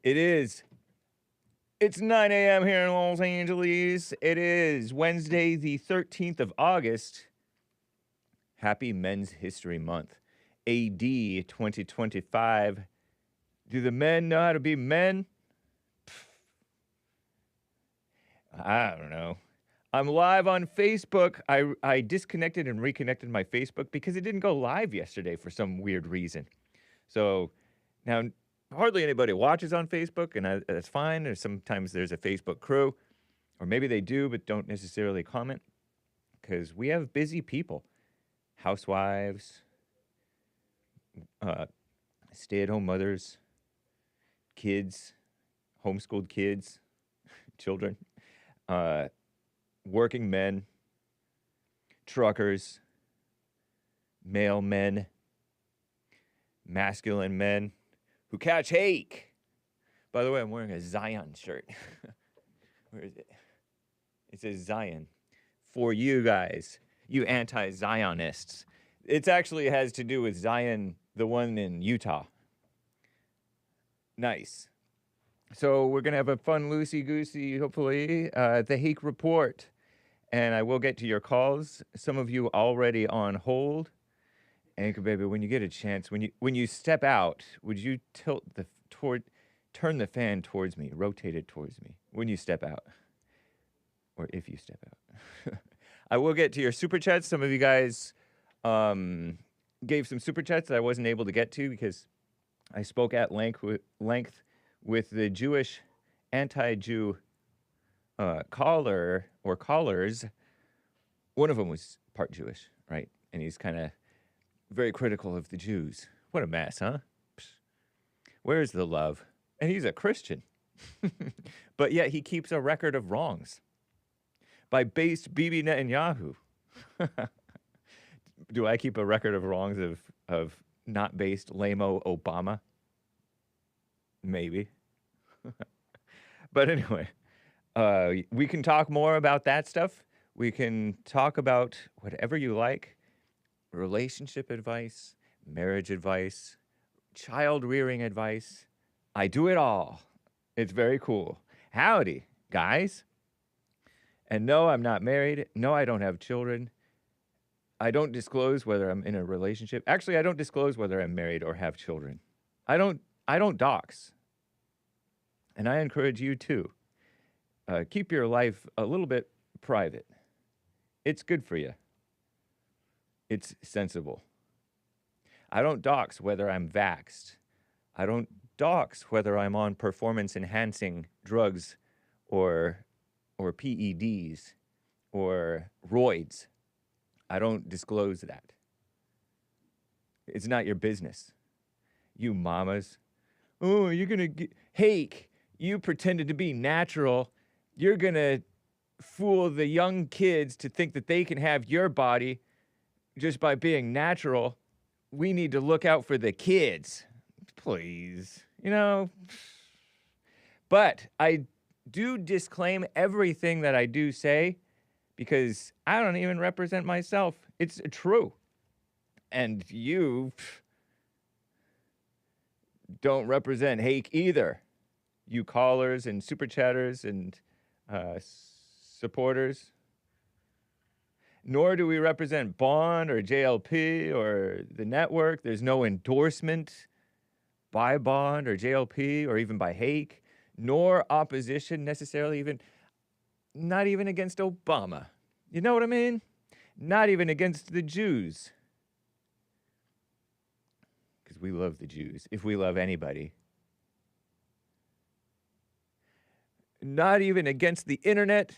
It is. It's 9 a.m. here in Los Angeles. It is Wednesday, the 13th of August. Happy Men's History Month. AD 2025. Do the men know how to be men? I don't know. I'm live on Facebook. I disconnected and reconnected my Facebook because it didn't go live yesterday for some weird reason. So now hardly anybody watches on Facebook, and that's fine. Or sometimes there's a Facebook crew, or maybe they do but don't necessarily comment because we have busy people, housewives, stay-at-home mothers, kids, homeschooled kids, children, working men, truckers, male men, masculine men who catch hake. By the way, I'm wearing a Zion shirt. Where is it? It says Zion. For you guys, you anti-Zionists. It actually has to do with Zion, the one in Utah. Nice. So we're going to have a fun loosey-goosey, hopefully, the Hake Report. And I will get to your calls. Some of you already on hold. Anchor baby, when you get a chance, when you step out, would you turn the fan towards me, rotate it towards me when you step out, or if you step out. I will get to your super chats. Some of you guys gave some super chats that I wasn't able to get to because I spoke at length with the Jewish anti-Jew caller or callers. One of them was part Jewish, right? And he's kind of very critical of the Jews. What a mess, huh? Where's the love? And he's a Christian. But yet he keeps a record of wrongs by based Bibi Netanyahu. Do I keep a record of wrongs of not based lame-o Obama? Maybe. But anyway, we can talk more about that stuff. We can talk about whatever you like. Relationship advice, marriage advice, child rearing advice. I do it all. It's very cool. Howdy, guys. And no, I'm not married. No, I don't have children. I don't disclose whether I'm in a relationship. Actually, I don't disclose whether I'm married or have children. I don't dox. And I encourage you to keep your life a little bit private. It's good for you. It's sensible. I don't dox whether I'm vaxxed. I don't dox whether I'm on performance-enhancing drugs or PEDs or roids. I don't disclose that. It's not your business. You mamas. Oh, you're going to get... Hake, you pretended to be natural. You're going to fool the young kids to think that they can have your body just by being natural. We need to look out for the kids. Please. You know. But I do disclaim everything that I do say because I don't even represent myself. It's true. And you don't represent Hake either. You callers and super chatters and supporters. Nor do we represent Bond or JLP or the network. There's no endorsement by Bond or JLP or even by Hake, nor opposition necessarily, not even against Obama. You know what I mean? Not even against the Jews. Because we love the Jews, if we love anybody. Not even against the internet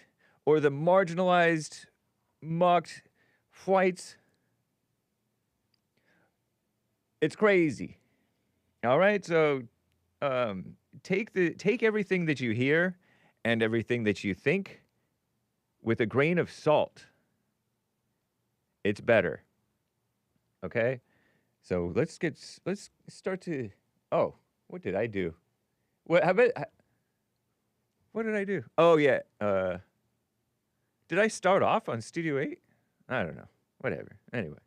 or the marginalized, mocked whites. It's crazy. All right, so take everything that you hear and everything that you think with a grain of salt. It's better. Okay? So let's start to... Oh, what did I do? What? How about... What did I do? Oh, yeah. Did I start off on Studio 8? I don't know. Whatever. Anyway.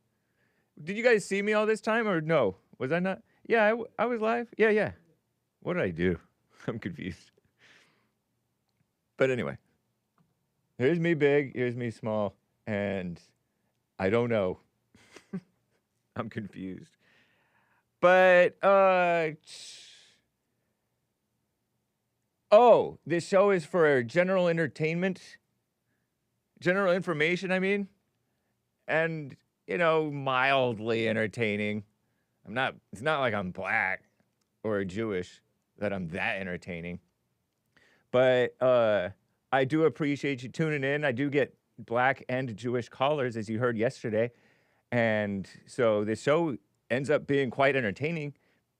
Did you guys see me all this time or no? Was I not? Yeah, I was live. Yeah. What did I do? I'm confused. But anyway. Here's me big. Here's me small. And I don't know. I'm confused. But, oh, this show is for general entertainment. General information, I mean. And, you know, mildly entertaining. It's not like I'm black or Jewish that I'm that entertaining. But, I do appreciate you tuning in. I do get black and Jewish callers, as you heard yesterday. And so this show ends up being quite entertaining,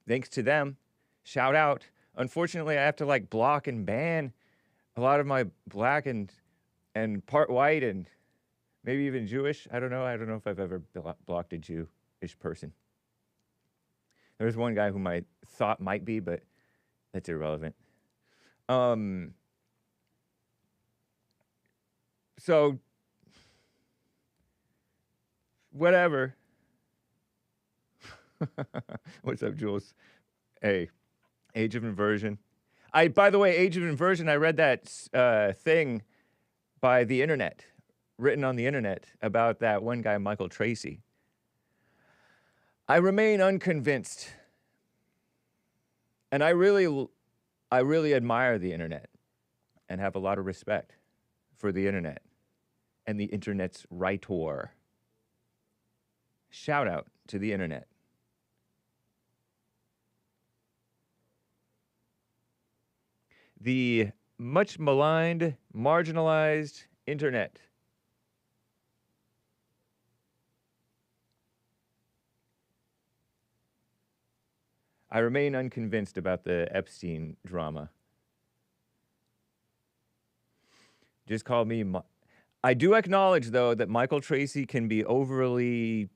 thanks to them. Shout out. Unfortunately, I have to like block and ban a lot of my black and part white and maybe even Jewish. I don't know. I don't know if I've ever blocked a Jewish person. There's one guy whom I thought might be, but that's irrelevant. So, whatever. What's up, Jules? Hey, Age of Inversion. By the way, Age of Inversion, I read that thing by the internet, written on the internet, about that one guy, Michael Tracy. I remain unconvinced. And I really admire the internet and have a lot of respect for the internet and the internet's writer. Shout out to the internet. The much maligned, marginalized internet. I remain unconvinced about the Epstein drama. Just call me... I do acknowledge, though, that Michael Tracy can be overly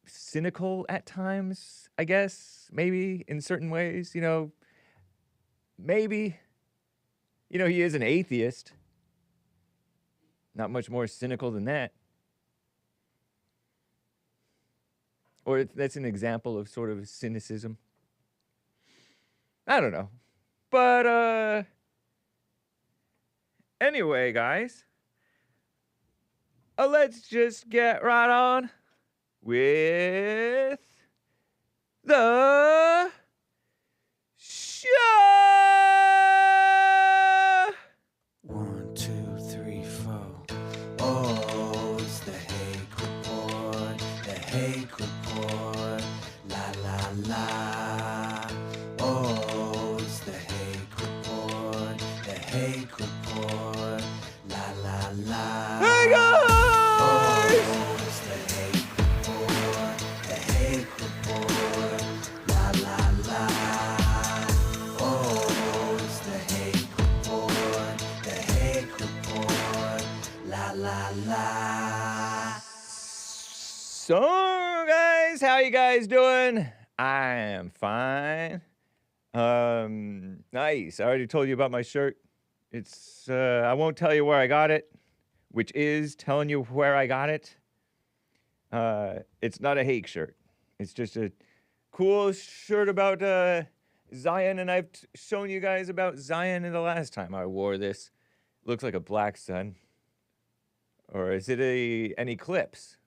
cynical at times, I guess. Maybe, in certain ways, you know. Maybe. You know, he is an atheist. Not much more cynical than that. Or that's an example of sort of cynicism. I don't know. But, anyway, guys. Let's just get right on with the show. 1, 2, 3, 4. Oh, it's the Hake Report. The Hake Report. La la la. Oh, it's the Hake Report. The Hake Report. La la la. Hey guys! Oh, it's the Hake Report. The Hake Report. La la la. Oh, it's the Hake Report. The Hake Report. La la la. So, guys, how you guys doing? I am fine. Nice. I already told you about my shirt. It's, I won't tell you where I got it, which is telling you where I got it. It's not a Hake shirt. It's just a cool shirt about, Zion, and I've shown you guys about Zion in the last time I wore this. It looks like a black sun. Or is it an eclipse?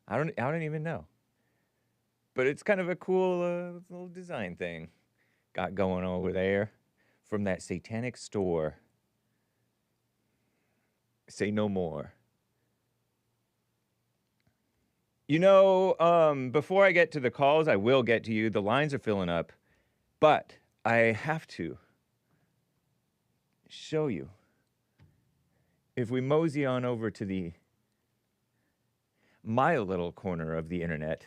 I don't even know. But it's kind of a cool little design thing got going over there from that satanic store. Say no more. You know, before I get to the calls, I will get to you. The lines are filling up. But I have to show you. If we mosey on over to my little corner of the internet,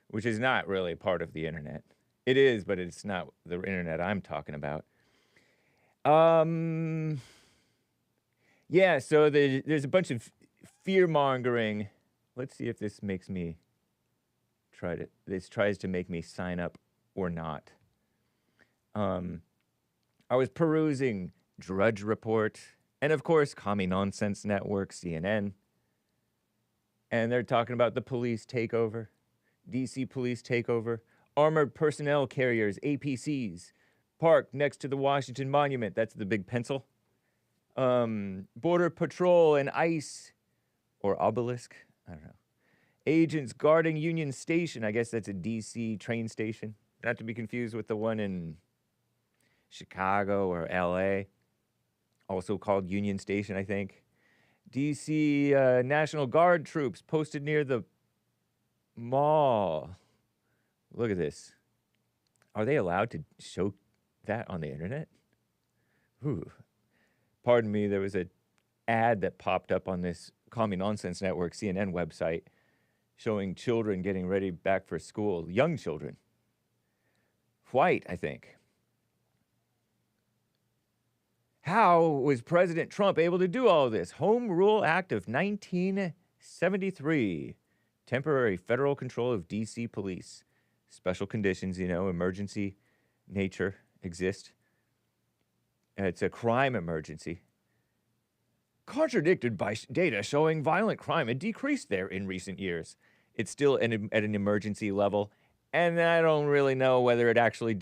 which is not really part of the internet. It is, but it's not the internet I'm talking about. Yeah, so there's a bunch of fear-mongering. Let's see if this makes me tries to make me sign up or not. I was perusing Drudge Report, and of course, Commie Nonsense Network, CNN. And they're talking about the police takeover, DC police takeover, armored personnel carriers, APCs, parked next to the Washington Monument. That's the big pencil. Border Patrol and ICE, or obelisk, I don't know. Agents guarding Union Station. I guess that's a DC train station. Not to be confused with the one in Chicago or LA. Also called Union Station, I think. DC National Guard troops posted near the mall. Look at this. Are they allowed to show that on the internet? Ooh. Pardon me, there was an ad that popped up on this Commie Nonsense Network CNN website showing children getting ready back for school. Young children. White, I think. How was President Trump able to do all of this? Home Rule Act of 1973. Temporary federal control of D.C. police. Special conditions, emergency nature exist. It's a crime emergency. Contradicted by data showing violent crime had decreased there in recent years. It's still at an emergency level, and I don't really know whether it actually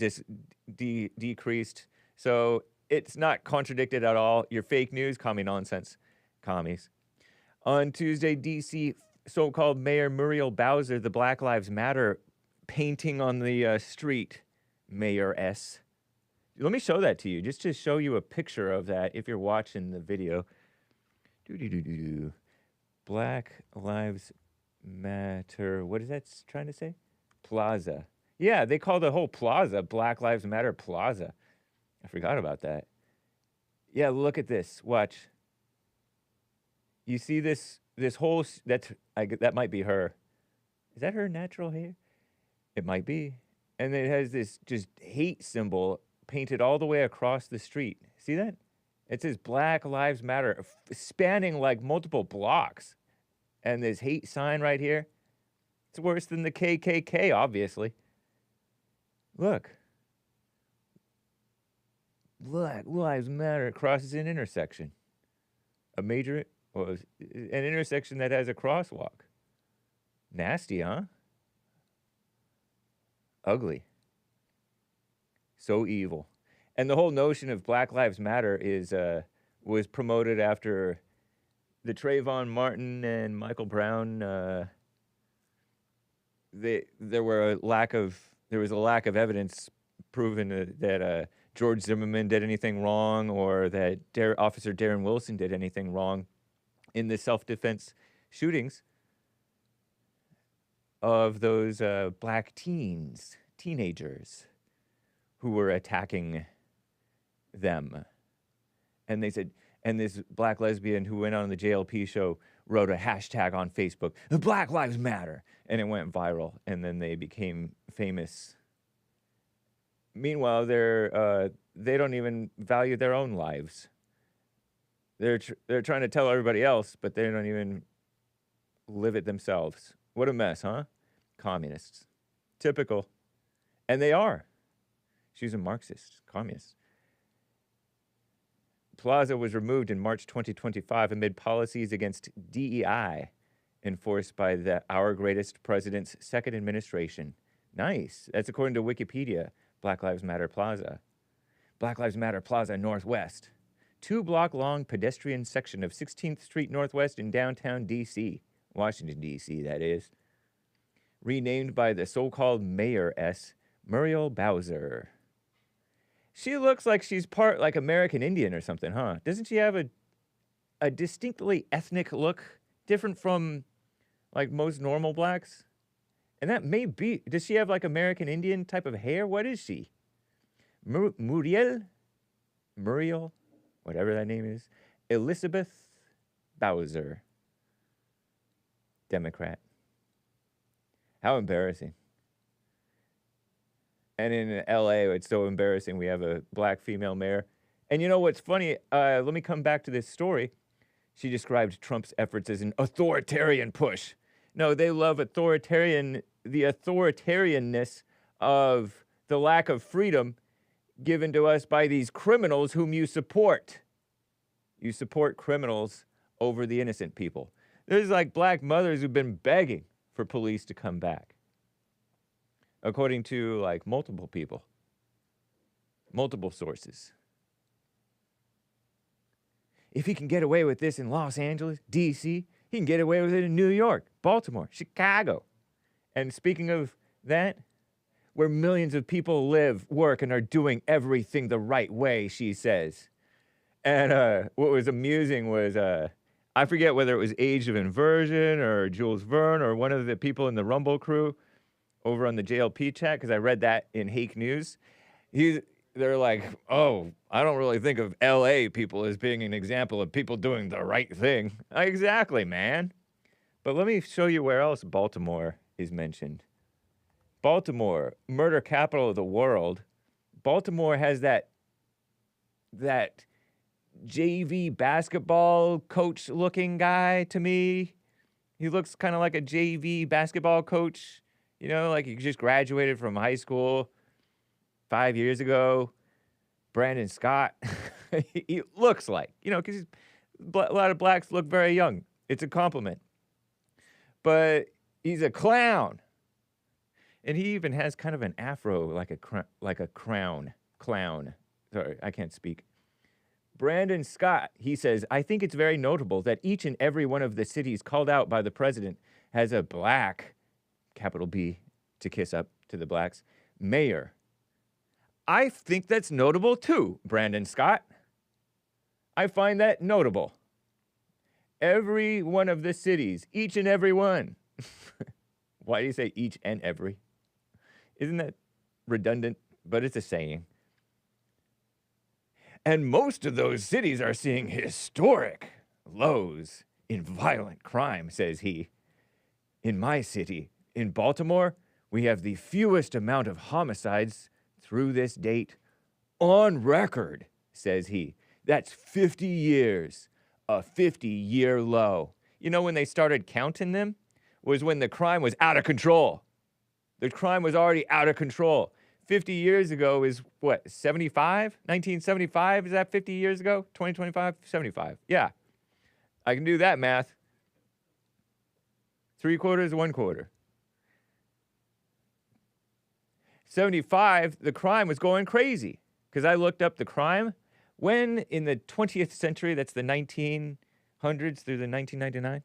decreased. So it's not contradicted at all. You're fake news, commie nonsense, commies. On Tuesday, D.C. so-called Mayor Muriel Bowser, the Black Lives Matter painting on the street, Mayor S. Let me show that to you, just to show you a picture of that if you're watching the video. Black Lives Matter. What is that trying to say? Plaza. Yeah, they call the whole plaza Black Lives Matter Plaza. I forgot about that. Yeah, look at this. Watch. You see this whole... that might be her. Is that her natural hair? It might be. And it has this just hate symbol painted all the way across the street. See that? It says Black Lives Matter, spanning like multiple blocks. And this hate sign right here. It's worse than the KKK, obviously. Look. Black Lives Matter crosses an intersection. An intersection that has a crosswalk. Nasty, huh? Ugly. So evil. And the whole notion of Black Lives Matter was promoted after the Trayvon Martin and Michael Brown. There was a lack of evidence proving that George Zimmerman did anything wrong, or that Officer Darren Wilson did anything wrong in the self-defense shootings of those black teenagers who were attacking them. And they said, and this black lesbian who went on the JLP show wrote a hashtag on Facebook, Black Lives Matter, and it went viral, and then they became famous. Meanwhile, they don't even value their own lives. They're trying to tell everybody else, but they don't even live it themselves. What a mess, huh? Communists. Typical. And they are. She's a Marxist, communist. Plaza was removed in March 2025 amid policies against DEI enforced by our greatest president's second administration. Nice. That's according to Wikipedia. Black Lives Matter Plaza. Black Lives Matter Plaza Northwest. 2-block-long pedestrian section of 16th Street Northwest in downtown D.C. Washington, D.C., that is. Renamed by the so-called Mayor S. Muriel Bowser. She looks like she's part like American Indian or something, huh? Doesn't she have a distinctly ethnic look, different from like most normal blacks? And that may be, does she have like American Indian type of hair? What is she? Muriel, whatever that name is. Elizabeth Bowser. Democrat. How embarrassing. And in LA, it's so embarrassing. We have a black female mayor. And you know what's funny? Let me come back to this story. She described Trump's efforts as an authoritarian push. No, they love the authoritarianness of the lack of freedom given to us by these criminals whom you support. You support criminals over the innocent people. There's like black mothers who've been begging for police to come back, according to like multiple people, multiple sources. If he can get away with this in Los Angeles, D.C., he can get away with it in New York, Baltimore, Chicago. And speaking of that, where millions of people live, work, and are doing everything the right way, she says. And what was amusing was, I forget whether it was Age of Inversion or Jules Verne or one of the people in the Rumble crew over on the JLP chat, because I read that in Hake News. They're like, oh, I don't really think of LA people as being an example of people doing the right thing. Exactly, man. But let me show you where else Baltimore is mentioned. Baltimore, murder capital of the world. Baltimore has that JV basketball coach looking guy to me. He looks kind of like a JV basketball coach, you know, like he just graduated from high school 5 years ago. Brandon Scott. He looks like, you know, because a lot of blacks look very young. It's a compliment. But he's a clown. And he even has kind of an afro, like a clown. Sorry, I can't speak. Brandon Scott, he says, I think it's very notable that each and every one of the cities called out by the president has a black, capital B, to kiss up to the blacks, mayor. I think that's notable too, Brandon Scott. I find that notable. Every one of the cities, each and every one. Why do you say each and every? Isn't that redundant? But it's a saying. And most of those cities are seeing historic lows in violent crime, says he. In my city, in Baltimore, we have the fewest amount of homicides through this date on record, says he. That's 50 years, a 50-year low. You know when they started counting them? Was when the crime was out of control. The crime was already out of control. 50 years ago is what, 75? 1975, is that 50 years ago? 2025? 75, yeah. I can do that math. 3/4, 1/4. 75, the crime was going crazy. Because I looked up the crime. When in the 20th century, that's the 1900s through the 1999,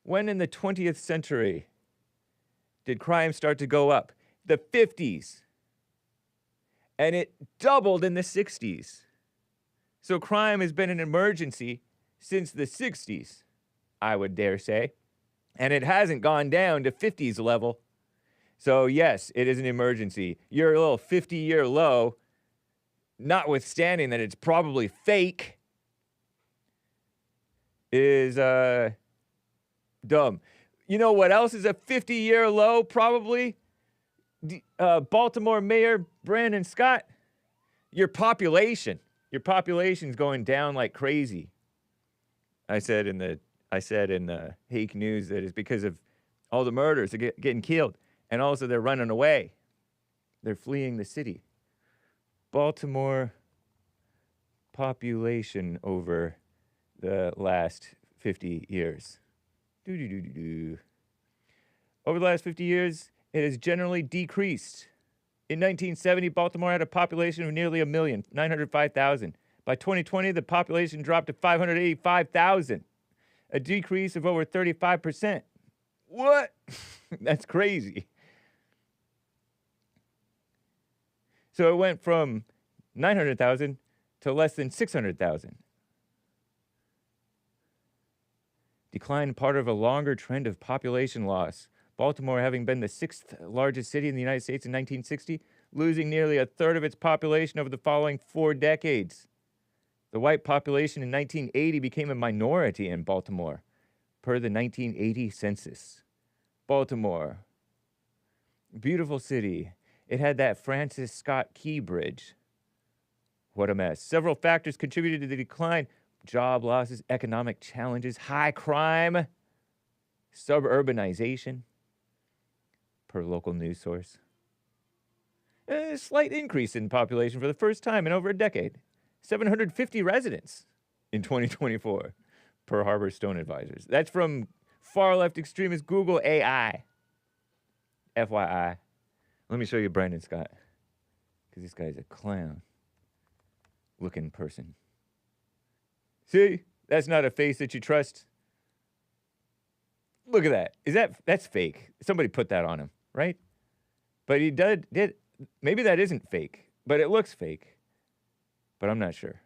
when in the 20th century did crime start to go up? The 50s. And it doubled in the 60s. So crime has been an emergency since the 60s, I would dare say. And it hasn't gone down to 50s level. So yes, it is an emergency. Your little 50-year low, notwithstanding that it's probably fake, is dumb. You know what else is a 50-year low, probably? Baltimore Mayor Brandon Scott, your population. Your population's going down like crazy. I said in the Hake News that it's because of all the murders. They're getting killed. And also they're running away. They're fleeing the city. Baltimore population over the last 50 years. Over the last 50 years, it has generally decreased. In 1970, Baltimore had a population of nearly 1,905,000. By 2020, the population dropped to 585,000, a decrease of over 35%. What? That's crazy. So it went from 900,000 to less than 600,000. Decline part of a longer trend of population loss. Baltimore, having been the 6th largest city in the United States in 1960, losing nearly a third of its population over the following 4 decades. The white population in 1980 became a minority in Baltimore, per the 1980 census. Baltimore, beautiful city. It had that Francis Scott Key Bridge. What a mess. Several factors contributed to the decline. Job losses, economic challenges, high crime, suburbanization, per local news source. A slight increase in population for the first time in over a decade. 750 residents in 2024, per Harbor Stone Advisors. That's from far-left extremist Google AI. FYI. Let me show you Brandon Scott, because this guy's a clown-looking person. See? That's not a face that you trust. Look at that. That's fake. Somebody put that on him, right? But he did maybe that isn't fake, but it looks fake. But I'm not sure.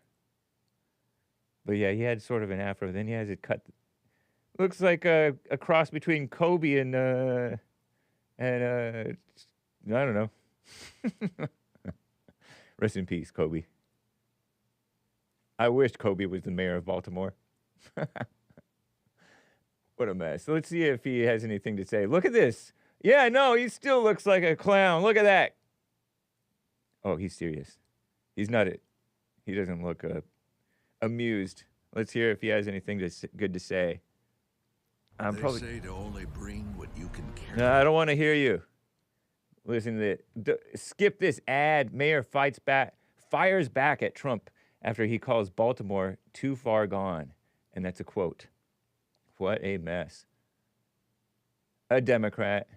But yeah, he had sort of an afro. Then he has it cut. Looks like a cross between Kobe and I don't know. Rest in peace, Kobe. I wish Kobe was the mayor of Baltimore. What a mess. Let's see if he has anything to say. Look at this. Yeah, no, he still looks like a clown. Look at that. Oh, he's serious. He's not it. He doesn't look amused. Let's hear if he has anything good to say. I'm probably say to only bring what you can carry. No, I don't want to hear you. Listen to it. Skip this ad. Mayor fires back at Trump after he calls Baltimore too far gone. And that's a quote. What a mess. A Democrat.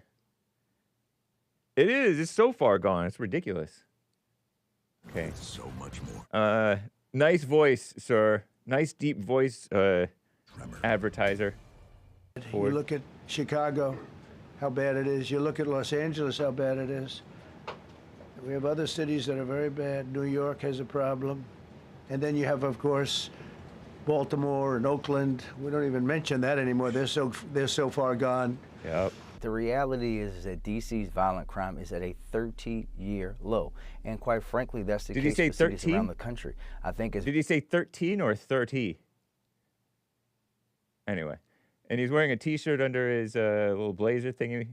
It is. It's so far gone. It's ridiculous. Okay. So much more. Nice voice, sir. Nice deep voice, advertiser. You look at Chicago, how bad it is. You look at Los Angeles, how bad it is. We have other cities that are very bad. New York has a problem. And then you have, of course, Baltimore and Oakland. We don't even mention that anymore. They're so far gone. Yep. The reality is that DC's violent crime is at a 30-year low. And quite frankly, that's the case for cities around the country. I think it's... Did he say 13 or 30? Anyway. And he's wearing a T-shirt under his little blazer thingy.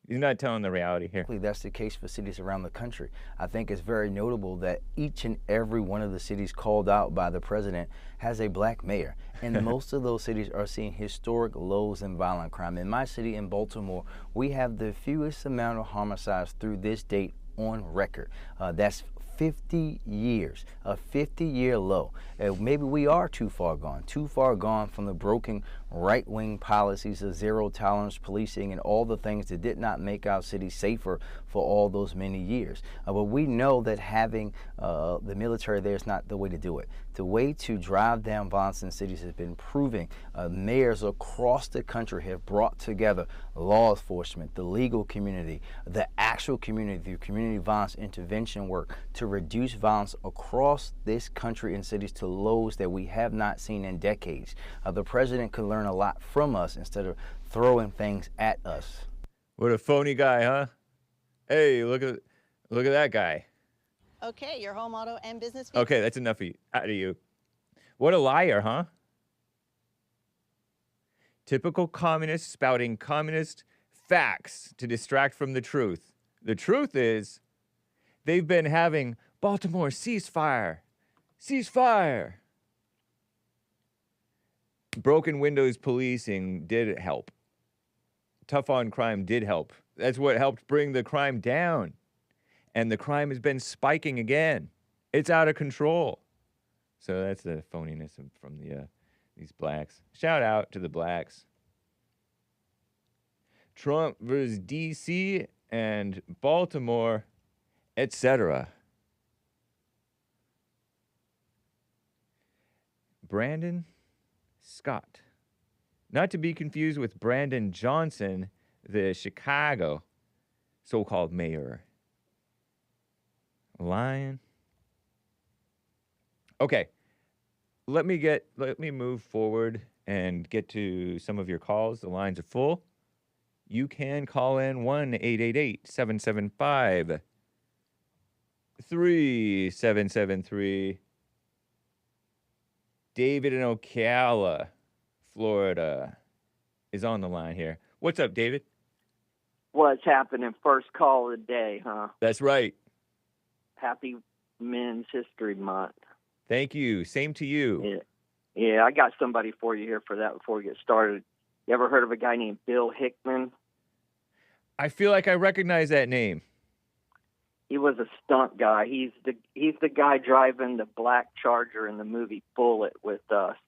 He's not telling the reality here. That's the case for cities around the country. I think it's very notable that each and every one of the cities called out by the president has a black mayor. And most of those cities are seeing historic lows in violent crime. In my city, in Baltimore, we have the fewest amount of homicides through this date on record. That's 50 years, a 50-year low. Maybe we are too far gone from the broken right-wing policies of zero-tolerance policing and all the things that did not make our city safer for all those many years. But we know that having the military there is not the way to do it. The way to drive down violence in cities has been proving. Mayors across the country have brought together law enforcement, the legal community, the actual community, through community violence intervention work to reduce violence across this country and cities to lows that we have not seen in decades. The president could learn a lot from us instead of throwing things at us. What a phony guy, huh? Hey, look at that guy. Okay, your home, auto, and business. Okay, that's enough out of you. What a liar, huh? Typical communist spouting communist facts to distract from the truth. The truth is, they've been having Baltimore ceasefire. Ceasefire. Broken windows policing did help. Tough on crime did help. That's what helped bring the crime down. And the crime has been spiking again. It's out of control. So that's the phoniness from these blacks. Shout out to the blacks. Trump versus DC and Baltimore, etc. Brandon Scott. Not to be confused with Brandon Johnson, the Chicago so-called mayor. Lion. Okay. Let me move forward and get to some of your calls. The lines are full. You can call in 1-888-775-3773. David in Ocala, Florida, is on the line here. What's up, David? What's happening? First call of the day, huh? That's right. Happy Men's History Month. Thank you. Same to you. Yeah, I got somebody for you here for that before we get started. You ever heard of a guy named Bill Hickman? I feel like I recognize that name. He was a stunt guy. He's the guy driving the black Charger in the movie Bullet with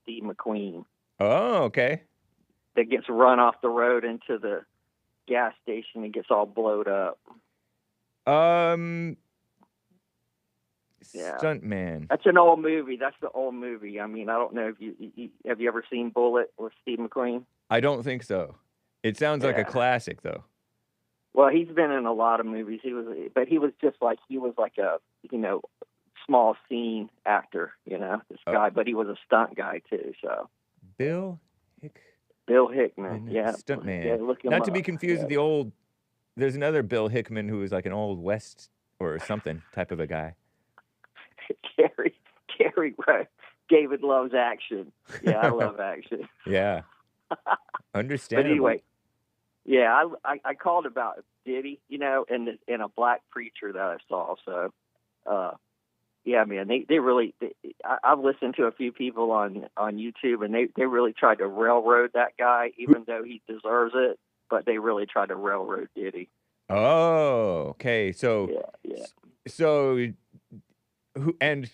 Steve McQueen. Oh, okay. That gets run off the road into the gas station and gets all blowed up. Yeah. Stuntman. That's an old movie. That's the old movie. I mean, I don't know if you have you ever seen Bullet with Steve McQueen? I don't think so. It sounds like a classic, though. Well, he's been in a lot of movies. He was like a small scene actor. This guy, but he was a stunt guy too. So Bill Hickman, yeah, stuntman. Yeah, look him Not up. to be confused with the old. There's another Bill Hickman who was like an old West or something type of a guy. Gary, right? David loves action. Yeah, I love action. Yeah, understandable. But anyway, yeah, I called about Diddy, and a black preacher that I saw. So, yeah, man, they really. I've listened to a few people on YouTube, and they really tried to railroad that guy, even though he deserves it. But they really tried to railroad Diddy. Oh, okay. So, yeah. So, and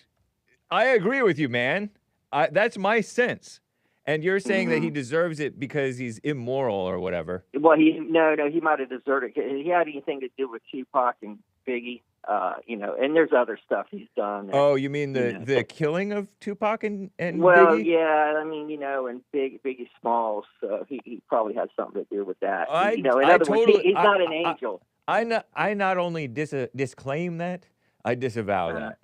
I agree with you, man. That's my sense. And you're saying that he deserves it because he's immoral or whatever. Well, he might have deserved it. He had anything to do with Tupac and Biggie, and there's other stuff he's done. Oh, you mean the killing of Tupac and well, Biggie? yeah, I mean, and Biggie Smalls, so he probably had something to do with that. In other words, he's not an angel. I not only disclaim that, I disavow that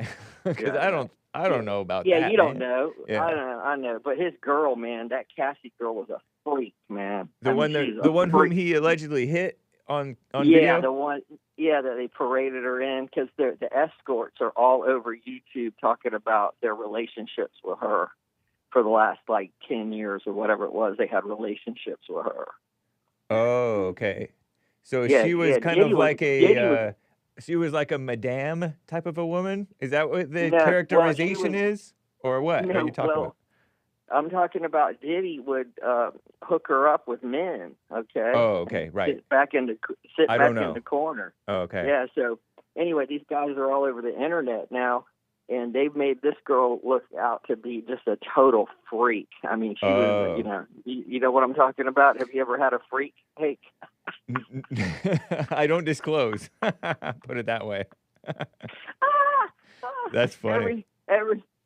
because I don't know about that. Yeah, you don't man. know. Yeah. I know. But his girl, man, that Cassie girl was a freak, man. The one whom he allegedly hit on video? Yeah, the one. Yeah, that they paraded her in because the escorts are all over YouTube talking about their relationships with her for the last 10 years or whatever it was. They had relationships with her. Oh, okay. So Yeah, she was kind Diddy of like was- she was like a madame type of a woman? Is that what the No, well, characterization is? Or what are you talking about? I'm talking about Diddy would hook her up with men, okay? Oh, okay, right. Sit back in the corner. Oh, okay. Yeah, so anyway, these guys are all over the internet now, and they've made this girl look out to be just a total freak. I mean, she was, you know what I'm talking about? Have you ever had a freak, Hake? I don't disclose. Put it that way. That's funny.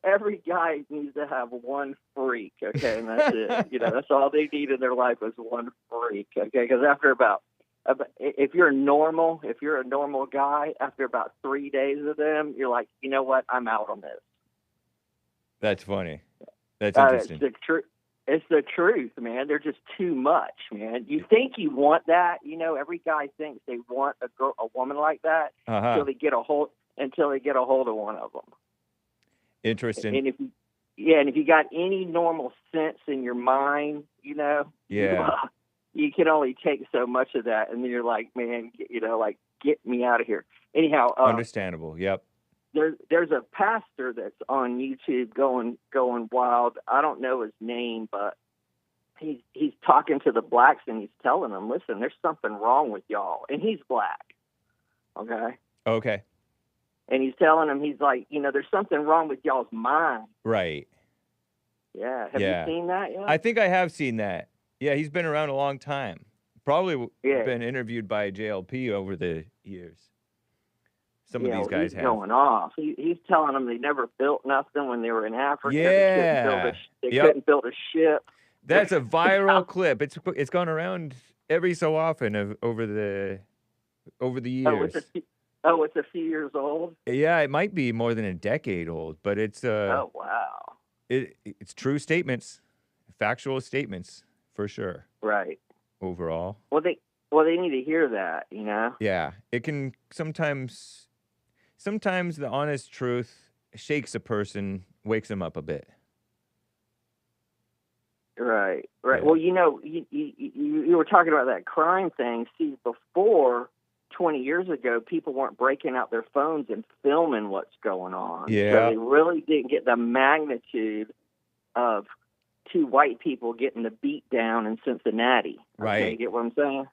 Every guy needs to have one freak, okay, and that's it. That's all they need in their life is one freak, okay? Because after about if you're a normal guy, after about 3 days of them, you're like, you know what, I'm out on this. That's funny. That's interesting. It's the truth, man. They're just too much, man. You think you want that, every guy thinks they want a woman like that until they get a hold of one of them. Interesting. And if you got any normal sense in your mind, you can only take so much of that, and then you're like, man, get me out of here. Anyhow, understandable. Yep. There's a pastor that's on YouTube going wild. I don't know his name, but he's talking to the blacks and he's telling them, listen, there's something wrong with y'all, and he's black. Okay. Okay. And he's telling them, he's like, there's something wrong with y'all's mind. Right. Yeah. Have you seen that yet? I think I have seen that. Yeah, he's been around a long time. Probably been interviewed by JLP over the years. Some of these guys have. Going off. He's telling them they never built nothing when they were in Africa. Yeah. They couldn't build a ship. That's a viral clip. It's gone around every so often over the years. It's a few years old? Yeah, it might be more than a decade old, but it's oh, wow. It's true statements, factual statements for sure. Right. Overall. Well, they need to hear that, Yeah, it can sometimes the honest truth shakes a person, wakes them up a bit. Right. Yeah. Well, you were talking about that crime thing. See, before 20 years ago, people weren't breaking out their phones and filming what's going on. Yeah. So they really didn't get the magnitude of two white people getting the beat down in Cincinnati. Right. Okay, you get what I'm saying?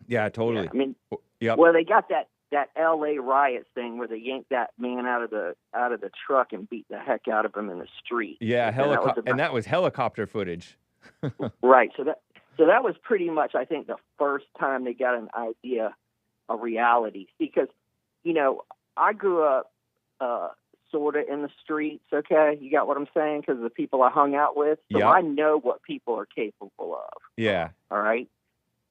Yeah, totally. Yeah, I mean, yep. well, they got that that L.A. riots thing where they yanked that man out of the truck and beat the heck out of him in the street. Yeah, and that was helicopter footage. Right. So that was pretty much, I think, the first time they got an idea of reality. Because, you know, I grew up sort of in the streets, okay? You got what I'm saying? Because of the people I hung out with. So I know what people are capable of. Yeah. All right?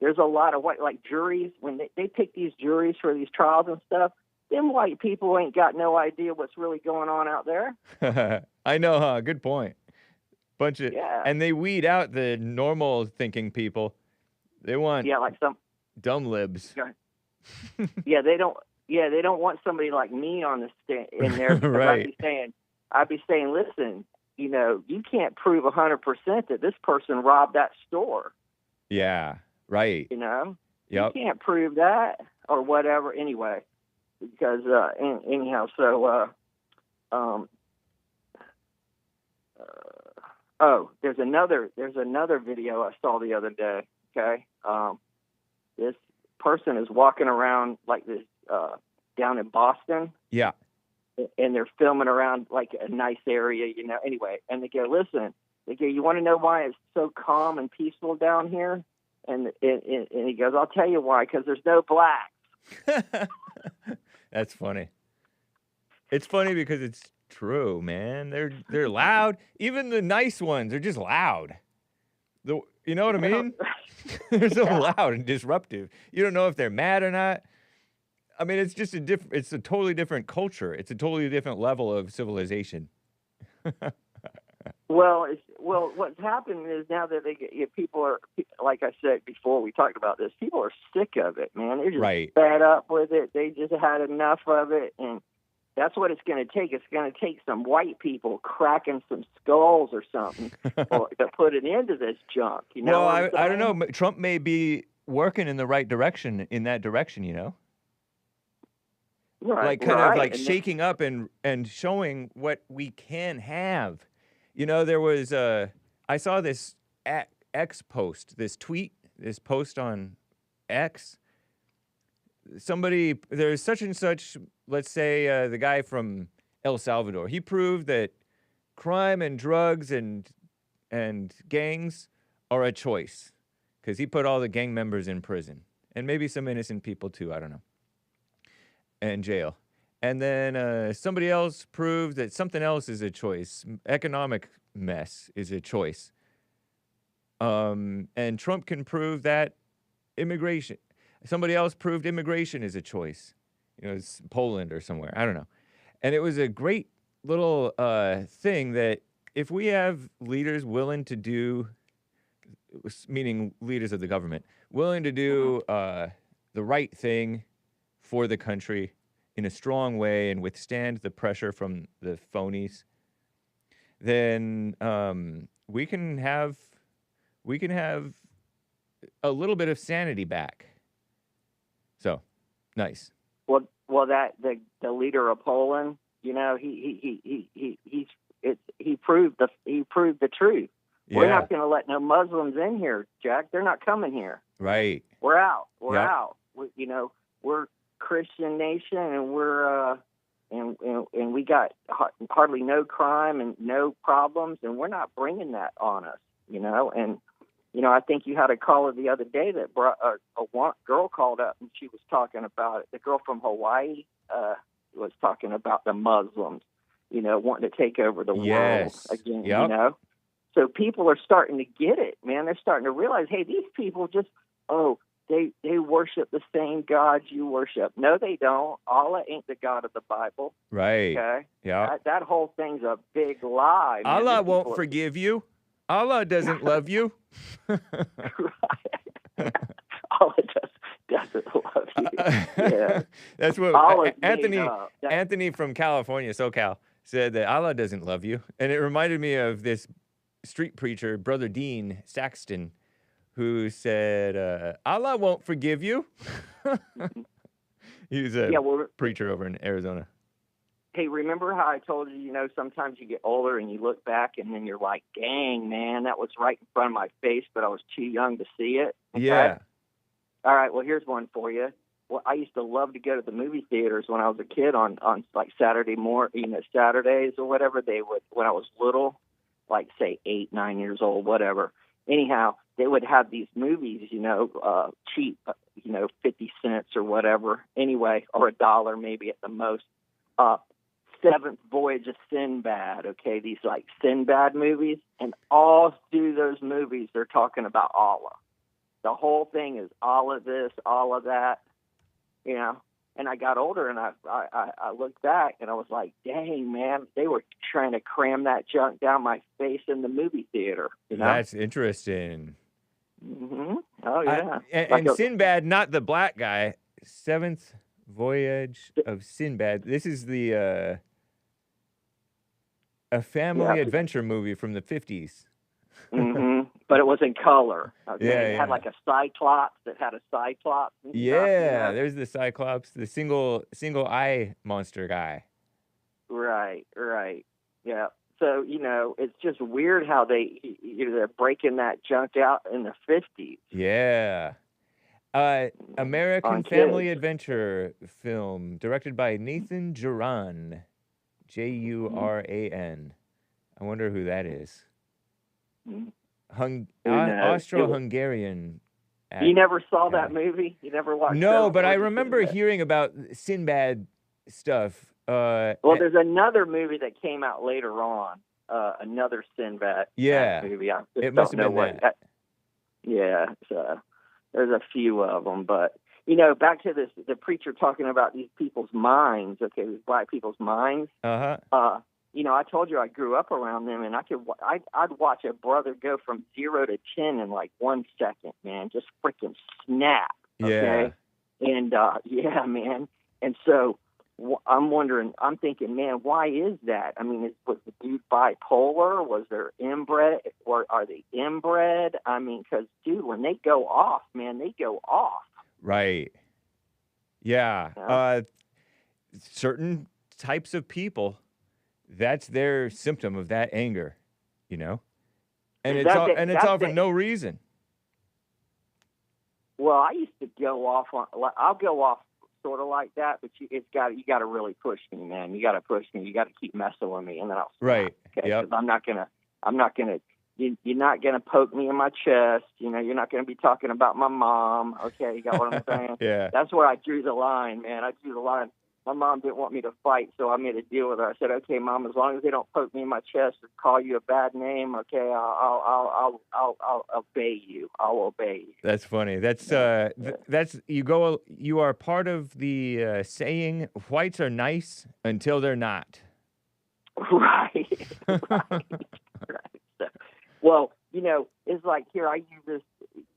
There's a lot of like juries, when they pick these juries for these trials and stuff, them white people ain't got no idea what's really going on out there. I know, huh? Good point. And they weed out the normal thinking people. They want like some dumb libs. They don't want somebody like me on the stand in there. Right. I'd be saying, listen, you know, you can't prove 100% that this person robbed that store. Yeah. Right. You know? Yep. You can't prove that or whatever anyway. Because anyhow, so there's another video I saw the other day, okay? This person is walking around like this down in Boston. Yeah. And they're filming around like a nice area, you know. Anyway, and they go, listen, they go, you want to know why it's so calm and peaceful down here? And he goes, I'll tell you why, because there's no blacks. That's funny. It's funny because it's true, man. They're loud. Even the nice ones are just loud. You know what I mean? They're so loud and disruptive. You don't know if they're mad or not. I mean, it's just it's a totally different culture. It's a totally different level of civilization. Well, what's happened is now that people are, like I said before, we talked about this. People are sick of it, man. They're just fed up with it. They just had enough of it, and that's what it's going to take. It's going to take some white people cracking some skulls or something to put an end to this junk. You know? Well, I don't know. Trump may be working in the right direction. In that direction, you know. Right, like kind of like shaking up and showing what we can have. You know, there was I saw this X post, this post on X. There's such and such, let's say the guy from El Salvador. He proved that crime and drugs and gangs are a choice because he put all the gang members in prison and maybe some innocent people too, I don't know, and jail. And then somebody else proved that something else is a choice. Economic mess is a choice. And Trump can prove that immigration. Somebody else proved immigration is a choice. You know, it's Poland or somewhere. I don't know. And it was a great little thing that if we have leaders willing to do, meaning leaders of the government, willing to do the right thing for the country in a strong way and withstand the pressure from the phonies, then we can have a little bit of sanity back. So, nice. Well, that the leader of Poland, you know, he proved the truth. Yeah. We're not going to let no Muslims in here, Jack. They're not coming here. Right. We're out. We're out. We're Christian nation, and we're and we got hardly no crime and no problems, and we're not bringing that on us, you know. And you know, I think you had a caller the other day that a girl called up, and she was talking about it. The girl from Hawaii was talking about the Muslims, you know, wanting to take over the world again, you know. So people are starting to get it, man. They're starting to realize, hey, these people just, they worship the same God you worship. No, they don't. Allah ain't the God of the Bible. Right. Okay? Yeah. That whole thing's a big lie. Man. Allah won't forgive you. Allah doesn't love you. Right. Allah doesn't love you. Yeah. That's what Anthony from California, SoCal, said that Allah doesn't love you. And it reminded me of this street preacher, Brother Dean Saxton, who said, Allah won't forgive you. He was a preacher over in Arizona. Hey, remember how I told you, you know, sometimes you get older and you look back and then you're like, dang, man, that was right in front of my face, but I was too young to see it. Okay? Yeah. All right, well, here's one for you. I used to love to go to the movie theaters when I was a kid on like Saturdays or whatever. They would, when I was little, like say 8, 9 years old, whatever. Anyhow, they would have these movies, cheap, 50 cents or whatever. Anyway, or $1 maybe at the most. Seventh Voyage of Sinbad. Okay, these like Sinbad movies, and all through those movies, they're talking about Allah. The whole thing is all of this, all of that, And I got older, and I looked back, and I was like, dang, man, they were trying to cram that junk down my face in the movie theater. That's interesting. Mm-hmm. Oh, yeah. And Sinbad, not the black guy. Seventh Voyage of Sinbad. This is a family adventure movie from the 50s. Mm-hmm. But it was in color. Okay? Yeah, it had like a Cyclops that had a Cyclops. And stuff, there's the Cyclops, the single eye monster guy. Right. Yeah. So, it's just weird how they're breaking that junk out in the 50s. Yeah. American family adventure film directed by Nathan Juran. Juran. I wonder who that is. Austro-Hungarian. You never saw that movie? You never watched? No, but I remember hearing about Sinbad stuff. Well, there's another movie that came out later on. Another Sinbad movie. It must have been that. There's a few of them, but back to the preacher talking about these people's minds. Okay, these black people's minds. I told you I grew up around them, and I'd watch a brother go from 0 to 10 in like 1 second, man, just freaking snap. Okay, and man, and so I'm thinking, man, why is that? I mean, was the dude bipolar? Was there inbred? Or are they inbred? I mean, because, dude, when they go off, man, they go off. Right. Yeah. Certain types of people, that's their symptom of that anger, And it's all for no reason. Well, I used to go off I'll go off sort of like that, but you got to really push me, man. You got to push me. You got to keep messing with me, and then I'll stop. Right. Okay? Yep. 'Cause I'm not gonna. You're not gonna poke me in my chest. You're not gonna be talking about my mom. Okay, you got what I'm saying? Yeah. That's where I drew the line, man. I drew the line. My mom didn't want me to fight, so I made a deal with her. I said, "Okay, Mom, as long as they don't poke me in my chest or call you a bad name, okay, I'll obey you. I'll obey you." That's funny. That's you are part of the saying, whites are nice until they're not. Right. So, well, it's like here, I use this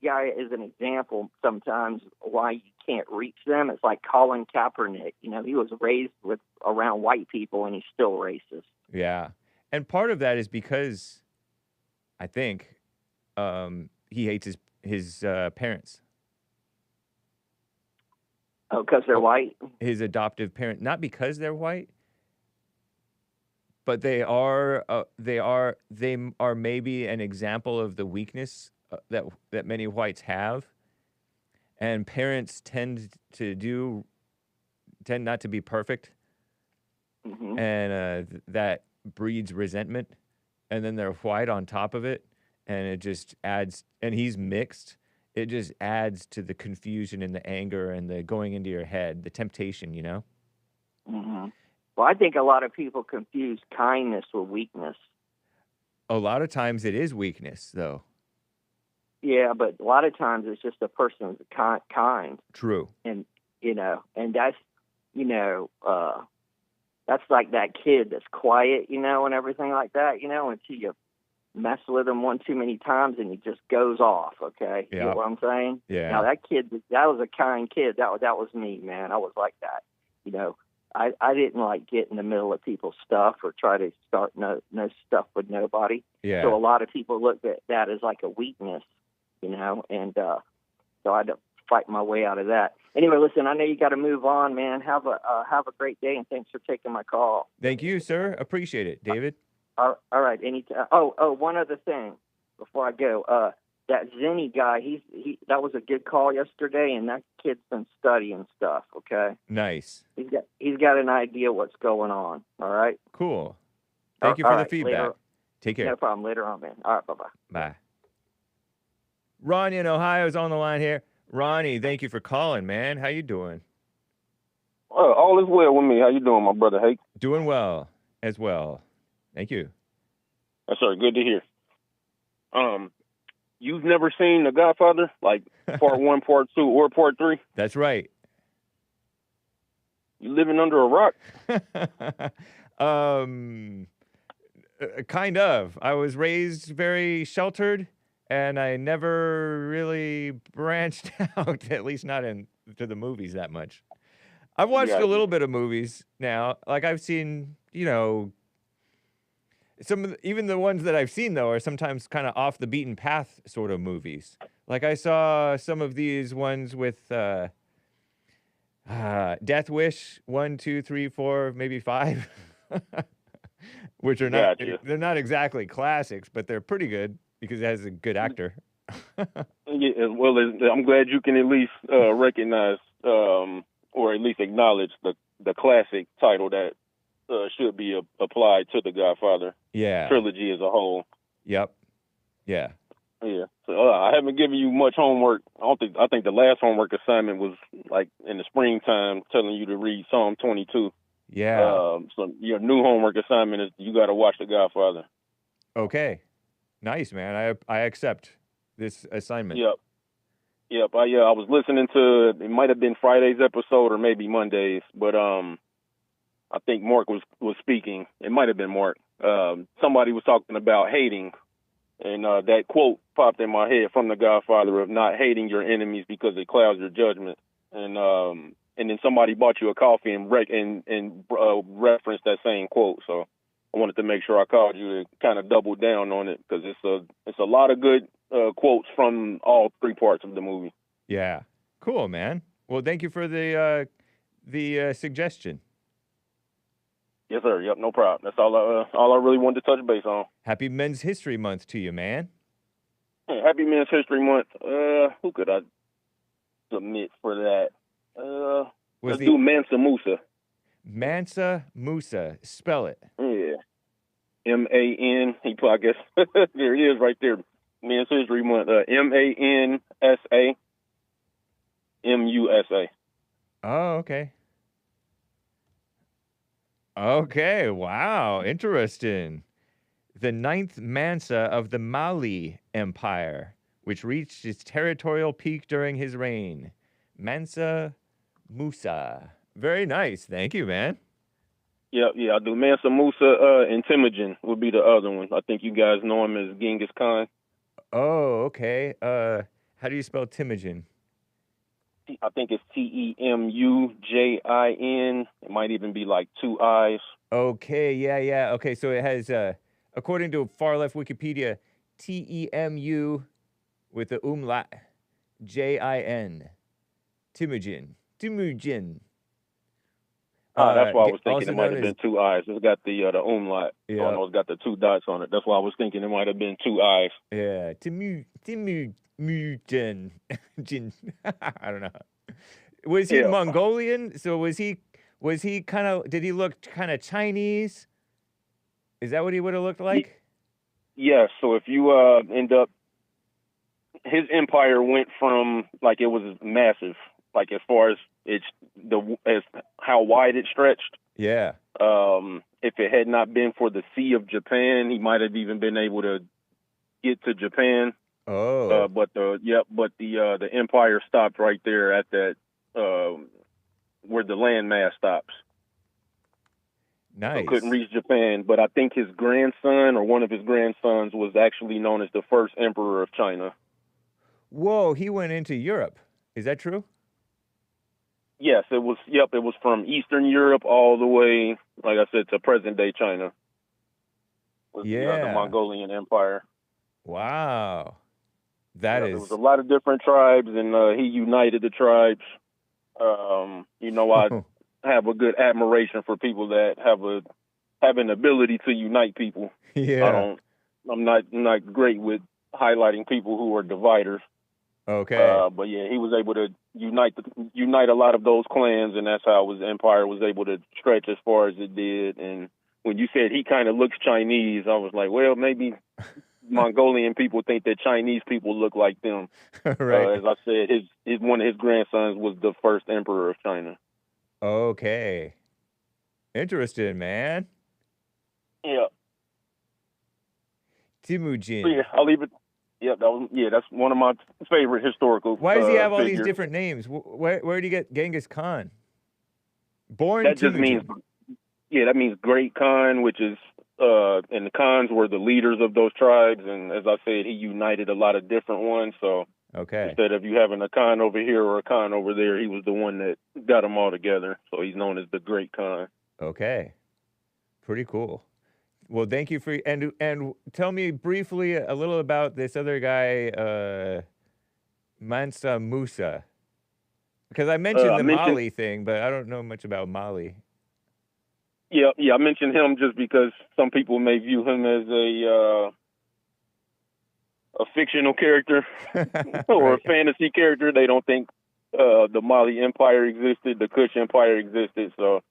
guy as an example sometimes why you can't reach them. It's like Colin Kaepernick. He was raised around white people, and he's still racist. Yeah. And part of that is because I think he hates his parents. Oh, because they're white? His adoptive parent. Not because they're white, but they are maybe an example of the weakness that many whites have, and parents tend not to be perfect, and that breeds resentment, and then they're white on top of it, and it just adds. And he's mixed. It just adds to the confusion and the anger and the going into your head, the temptation, Mm-hmm. Well, I think a lot of people confuse kindness with weakness. A lot of times it is weakness, though. Yeah, but a lot of times it's just a person who's kind. True. And, and that's, that's like that kid that's quiet, and everything like that, until you mess with him one too many times and he just goes off, okay? Yeah. You know what I'm saying? Yeah. Now, that was a kind kid. That was me, man. I was like that, I didn't like get in the middle of people's stuff or try to start no stuff with nobody. Yeah. So a lot of people look at that as like a weakness, and so I had to fight my way out of that. Anyway, listen, I know you got to move on, man. Have a great day, and thanks for taking my call. Thank you, sir. Appreciate it, David. All right. Anytime. Oh, one other thing before I go. that Zenny guy, that was a good call yesterday, and that kid's been studying stuff. Okay, Nice. He's got an idea what's going on. All right. Cool. Thank you for the feedback. Later. Take care. No problem. Later on, man. All right. Bye-bye. Bye. Ronnie in Ohio is on the line here. Ronnie, thank you for calling, man. How you doing? All is well with me. How you doing, my brother Hake? Doing well as well. Thank you. Yes, sir. Good to hear. You've never seen The Godfather, like part 1, part 2, or part 3? That's right. You living under a rock? Kind of. I was raised very sheltered, and I never really branched out, at least not to the movies that much. I've watched a little bit of movies now. Like I've seen, even the ones that I've seen, though, are sometimes kind of off the beaten path sort of movies. Like I saw some of these ones with Death Wish 1, 2, 3, 4, maybe 5, which are not, they're not exactly classics, but they're pretty good because it has a good actor. Yeah, well, I'm glad you can at least recognize or at least acknowledge the classic title that should be applied to the Godfather trilogy as a whole. Yep. Yeah. Yeah. So I haven't given you much homework. I think the last homework assignment was like in the springtime, telling you to read Psalm 22. Yeah. So your new homework assignment is you got to watch the Godfather. Okay. Nice, man. I accept this assignment. Yep. I was listening to, it might have been Friday's episode or maybe Monday's, but I think Mark was speaking. It might have been Mark. Somebody was talking about hating, and that quote popped in my head from The Godfather of not hating your enemies because it clouds your judgment. And then somebody bought you a coffee and referenced that same quote. So I wanted to make sure I called you to kind of double down on it because it's a lot of good quotes from all 3 parts of the movie. Yeah. Cool, man. Well, thank you for the suggestion. Yes, sir. Yep, no problem. That's all I really wanted to touch base on. Happy Men's History Month to you, man. Happy Men's History Month. Who could I submit for that? Let's do Mansa Musa. Mansa Musa. Spell it. Yeah. M-A-N. I guess there it is right there. Men's History Month. M-A-N-S-A. M-U-S-A. Oh, okay. Okay, wow, interesting. The 9th Mansa of the Mali Empire, which reached its territorial peak during his reign. Mansa Musa. Very nice. Thank you, man. Yeah, I do. Mansa Musa and Temüjin would be the other one. I think you guys know him as Genghis Khan. Oh, okay. How do you spell Temüjin? I think it's Temujin. It might even be like 2 I's. Okay, yeah. Okay, so it has, according to far-left Wikipedia, T-E-M-U with the umlaut, J-I-N. Temüjin. That's why I was thinking it might have been 2 I's. It's got the umlaut. Yeah. Oh, no, it's got the 2 dots on it. That's why I was thinking it might have been 2 I's. Yeah, Temüjin. I don't know. Was he Mongolian? So was he kind of, did he look kind of Chinese? Is that what he would have looked like? Yes. So if you end up, his empire went from, like, it was massive, like as far as as how wide it stretched. Yeah. If it had not been for the Sea of Japan, he might have even been able to get to Japan. Oh. But the empire stopped right there at that where the landmass stops. Nice. So couldn't reach Japan, but I think his grandson or one of his grandsons was actually known as the first emperor of China. Whoa, he went into Europe. Is that true? Yes, it was. Yep, it was from Eastern Europe all the way, like I said, to present-day China. The Mongolian Empire. Wow. There was a lot of different tribes, and he united the tribes. I have a good admiration for people that have an ability to unite people. Yeah. I'm not great with highlighting people who were dividers. Okay. But yeah, he was able to unite a lot of those clans, and that's how his empire was able to stretch as far as it did. And when you said he kind of looks Chinese, I was like, well, maybe Mongolian people think that Chinese people look like them. Right. As I said, his one of his grandsons was the first emperor of China. Okay. Interesting, man. Yeah. Temüjin. So yeah, I'll leave it. Yeah, that's one of my favorite historical. Why does he have all figures. these different names? Where did he get Genghis Khan? Born That just Temüjin. means, that means great Khan, which is, and the Khans were the leaders of those tribes. And as I said, he united a lot of different ones. So Okay. instead of you having a Khan over here or a Khan over there, he was the one that got them all together. So he's known as the Great Khan. Okay. Pretty cool. Well, thank you for and tell me briefly a little about this other guy, Mansa Musa, because I mentioned the Mali thing, but I don't know much about Mali. Yeah, I mentioned him just because some people may view him as a fictional character or a fantasy character. They don't think the Mali Empire existed, the Kush Empire existed. So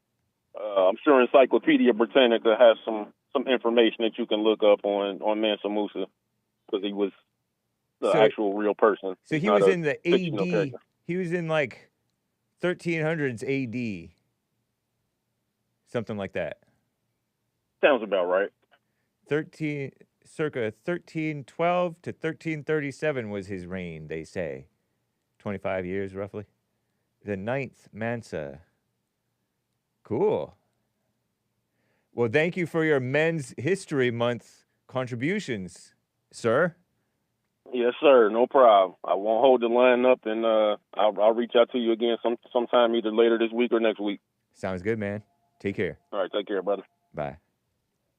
I'm sure Encyclopedia Britannica has some information that you can look up on Mansa Musa, because he was the actual real person. So he was in the AD. He was in like 1300s AD, something like that. Sounds about right. Circa 1312 to 1337 was his reign, they say. 25 years, roughly. The 9th Mansa. Cool. Well, thank you for your Men's History Month contributions, sir. Yes, sir. No problem. I won't hold the line up, and I'll reach out to you again sometime either later this week or next week. Sounds good, man. Take care. All right, take care, brother. Bye.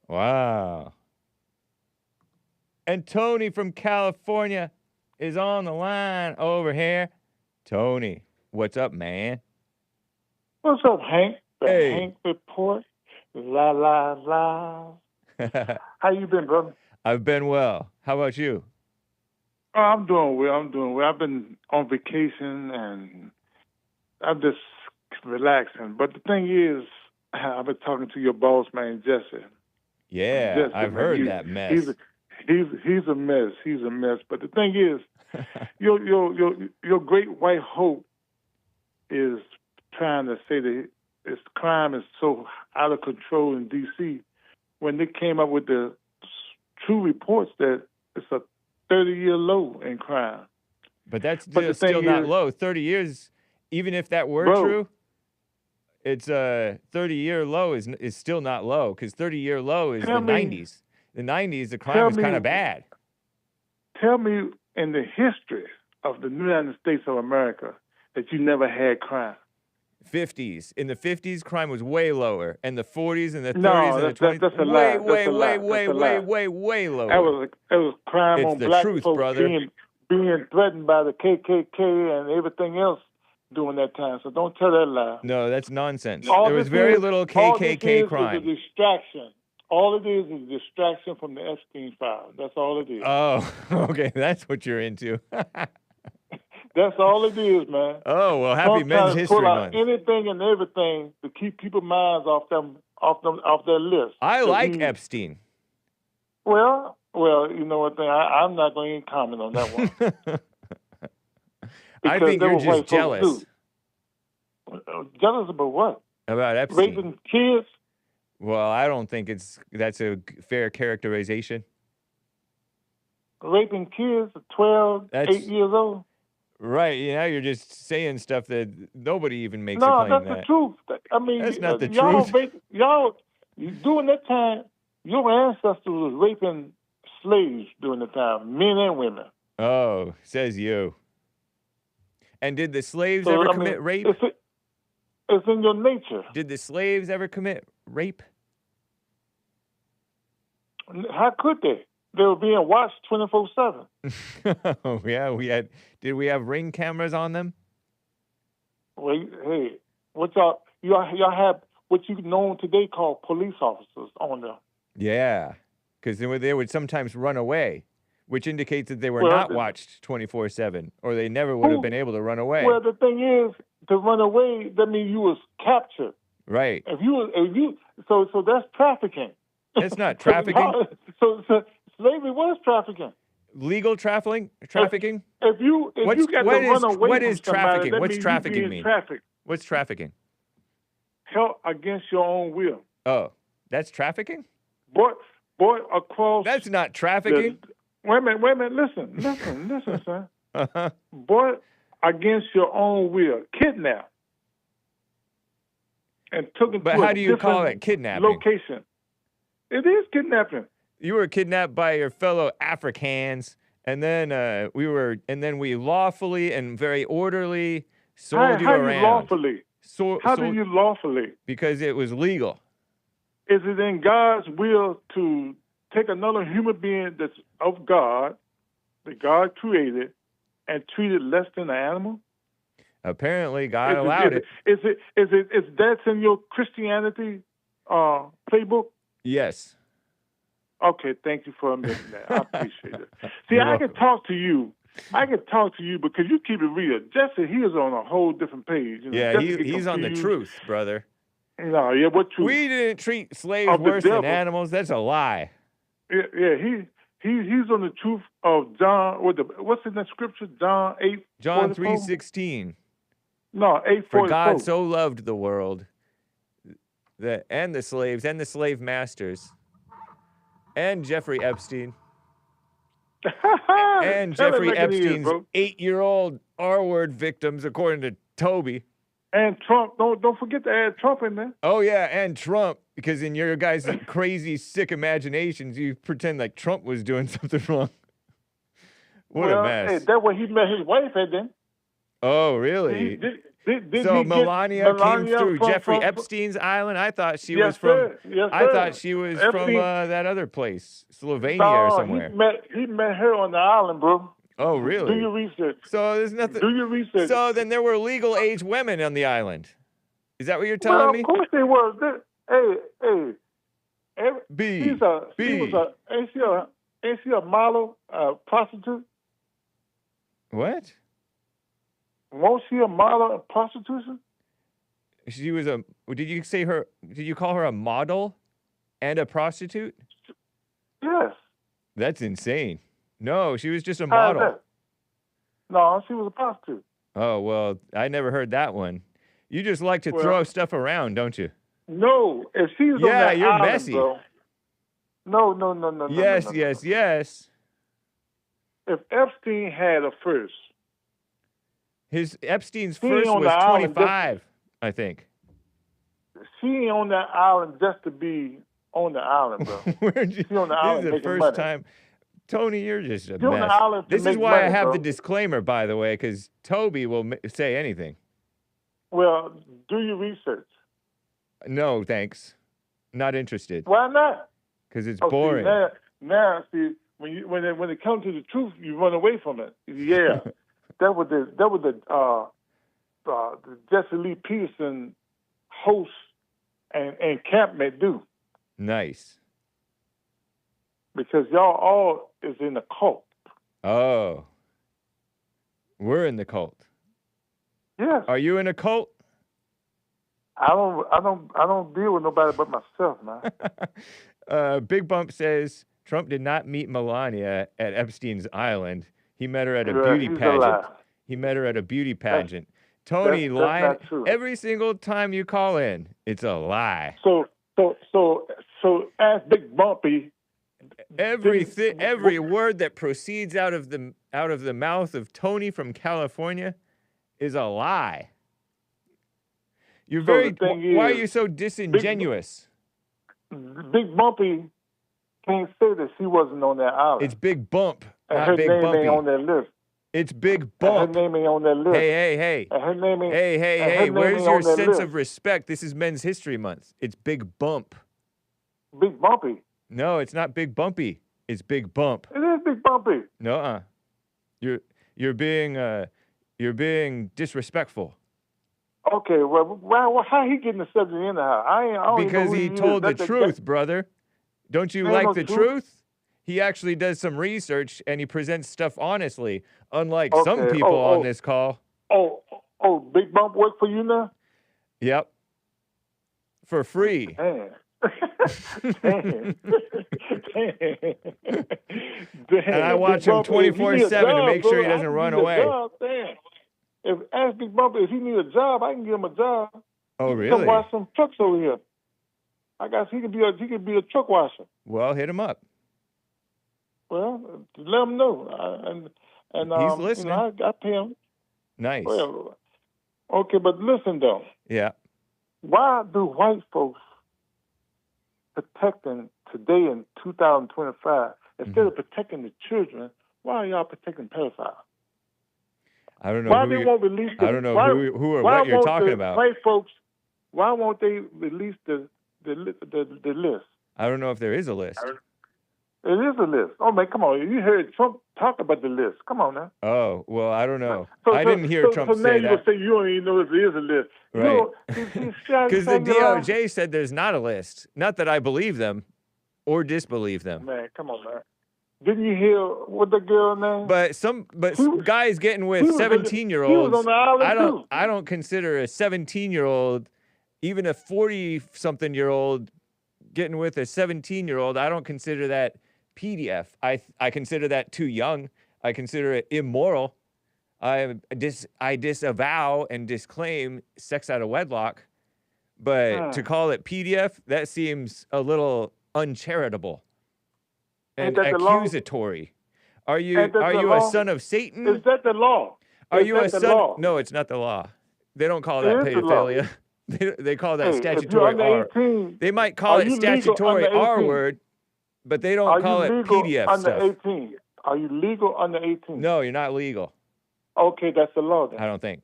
Wow. And Tony from California is on the line over here. Tony, what's up, man? What's up, Hank? The Hey. Hank Report. La, la, la. How you been, brother? I've been well. How about you? Oh, I'm doing well. I've been on vacation, and I'm just relaxing. But the thing is, I've been talking to your boss, man, Jesse. Yeah, Jesse, I've man, heard that mess. He's a mess. He's a mess. But the thing is, your great white hope is trying to say that this crime is so out of control in D.C. when they came up with the true reports that it's a 30-year low in crime. But that's But still not low. 30 years, even if that were true, it's a 30-year low is still not low, because 30-year low is the 90s. The 90s, the crime was kind of bad. Tell me in the history of the United States of America that you never had crime. 50s. In the 50s, crime was way lower. And the 40s and the 30s No, and the 20s, that's a lie. way lower. That was crime It's on the black truth, folks brother. being threatened by the KKK and everything else during that time. So don't tell that lie. No, that's nonsense. All There was this very is- little all KKK this is crime. Is a distraction. All it is a distraction from the Epstein file. That's all it is. Oh, okay. That's what you're into. That's all it is, man. Oh, well, happy Trump Men's trying to History pull out Month. anything and everything to keep people's minds off their list. I So like Epstein. Well, you know what? I'm not going to even comment on that one. I Because think they you're were white just folks, jealous too. Jealous about what? about Epstein. Raping kids? Well, I don't think that's a fair characterization. Raping kids at 12, 8 years old? Right. Now you're just saying stuff that nobody even makes a No, claim that's that. the truth. I mean, That's not the y'all truth. during that time, your ancestors was raping slaves during the time, men and women. Oh, says you. And did the slaves So, ever I mean, commit rape? It's in your nature. Did the slaves ever commit rape? How could they? They were being watched 24/7. Oh, yeah, did we have ring cameras on them? Well, hey, y'all have what you know today called police officers on them. Yeah, because they would sometimes run away. which indicates that they were Well, not watched 24/7, or they never would have been able to run away. Well, the thing is, to run away, that means you was captured. Right. So that's trafficking. It's not trafficking. So slavery was trafficking. Legal trafficking? Trafficking? If you got to run away what from is somebody, trafficking? that What's means trafficking you being mean? trafficked. What's trafficking? Help against your own will. Oh, that's trafficking? Boy, across. That's not trafficking. Wait a minute. Listen, son. Uh-huh. Boy, against your own will, kidnap, and took it But to how a do you call different it kidnapping? location. It is kidnapping. You were kidnapped by your fellow Africans, and then we lawfully and very orderly sold you around. How do you lawfully? Because it was legal. Is it in God's will to take another human being that's of God, that God created, and treat it less than an animal? Apparently, God allowed it. Is that's in your Christianity playbook? Yes. Okay, thank you for admitting that. I appreciate it. See, I can talk to you. Because you keep it real. Jesse, he is on a whole different page. You know, Yeah, Jesse he's on the truth, brother. No, yeah, what truth? We didn't treat slaves Of the worse than devil. animals. That's a lie. Yeah, he's on the truth of John. What's in that scripture? John 8. John 3:16. No, 8:44. For God so loved the world, and the slaves and the slave masters, and Jeffrey Epstein, and Jeffrey Epstein's 8-year-old R-word victims, according to Toby. And Trump. Don't forget to add Trump in there. Oh yeah, and Trump, because in your guys' crazy, sick imaginations, you pretend like Trump was doing something wrong. What a mess. Hey, that's where he met his wife at then. Oh, really? So Melania came through Jeffrey Epstein's island? I thought she was from. I thought she was from that other place, Slovenia or somewhere. He met her on the island, bro. Oh, really? Do your research. So there's nothing. Do your research. So then there were legal age women on the island. Is that what you're telling me? Of course they were. Hey. Ain't she a model, prostitute? What? Won't she a model of prostitution? She was a. Did you say her? Did you call her a model and a prostitute? Yes. That's insane. No, she was just a model. No, she was a prostitute. Oh well, I never heard that one. You just like to throw stuff around, don't you? No, if she's on that you're island, messy. bro. No. Yes. If Epstein had a first. Epstein's first was 25, I think. She ain't on that island just to be on the island, bro. She on the island this is the first money. time. Tony, you're just a You're on mess. the island to This is make why money, I have bro. the disclaimer, by the way, because Toby will say anything. Well, do your research. No, thanks. Not interested. Why not? Because it's Oh, boring. See, now, when it comes to the truth, you run away from it. Yeah, that was the Jesse Lee Peterson host and campmate do. Nice. Because y'all all is in the cult. Oh. We're in the cult. Yes. Are you in a cult? I don't deal with nobody but myself, man. Big Bump says Trump did not meet Melania at Epstein's island. He met her at a beauty pageant. He met her at a beauty pageant. Tony, that's lying not true. every single time you call in. It's a lie. So ask Big Bumpy. Every word that proceeds out of the mouth of Tony from California is a lie. You're why are you so disingenuous? Big Bumpy can't say that she wasn't on that island. It's Big Bump, and not her Big name Bumpy. ain't on that list. It's Big Bump. And her name ain't on that list. Hey. And her name ain't, Hey, where's your sense of respect? This is Men's History Month. It's Big Bump. Big Bumpy. No, it's not Big Bumpy. It's Big Bump. It is Big Bumpy. No, you're being disrespectful. Okay, well, how he getting the subject in the house? I don't because even know he who told is. the truth, brother. Don't you There like ain't the no truth? He actually does some research and he presents stuff honestly, unlike Okay. some people on this call. Oh, Big Bump work for you now? Yep. For free. Damn. And I watch him 24/7 to make sure he doesn't run away. If ask Big Bump if he need a job, I can give him a job. Oh, He can really? Come wash some trucks over here. I guess he could be a truck washer. Well, hit him up. Well, let him know. And He's listening. You know, I pay him. Nice. Well, okay, but listen though. Yeah. Why do white folks protecting today in 2025 instead of protecting the children? Why are y'all protecting pedophiles? I don't know. Why who they you- won't release the, I don't know why, who or why what you're won't talking the about. White folks, why won't they release the list? I don't know if there is a list. It is a list. Oh man, come on! You heard Trump talk about the list. Come on now. Oh, well, I don't know. I didn't hear Trump so now say you that. will say you don't even know if there is a list. Right. Because the DOJ said there's not a list. Not that I believe them or disbelieve them. Man, come on, man. Didn't you hear what the girl name? But some guys getting with he was 17-year-olds. on the island I don't consider a 17-year-old, even a 40-something-year-old getting with a 17-year-old. I don't consider that PDF. I consider that too young. I consider it immoral. I disavow and disclaim sex out of wedlock. But to call it PDF, that seems a little uncharitable and accusatory. Are you a son of Satan? Is that the law? Are you a son? No, it's not the law. They don't call that pedophilia. They call that statutory R. 18, they might call it statutory R word, but they don't call it PDF under stuff. 18? Are you legal under 18? No, you're not legal. Okay, that's the law then. I don't think.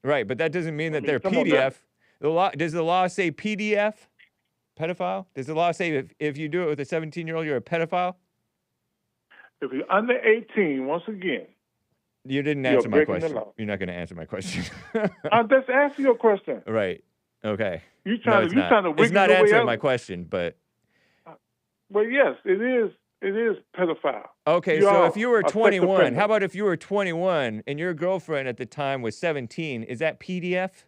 Right, but that doesn't mean that they're Come on, PDF. The law, does the law say PDF? Pedophile? Does the law say if you do it with a 17-year-old, you're a pedophile? If you're under 18, once again, you didn't answer my question. You're not going to answer my question. I'm just asking you a question. Right. Okay. You trying to wiggle it's not your way answering out? my question, but. Well, yes, it is. It is pedophile. Okay, so if you were 21, how about if you were 21 and your girlfriend at the time was 17? Is that PDF?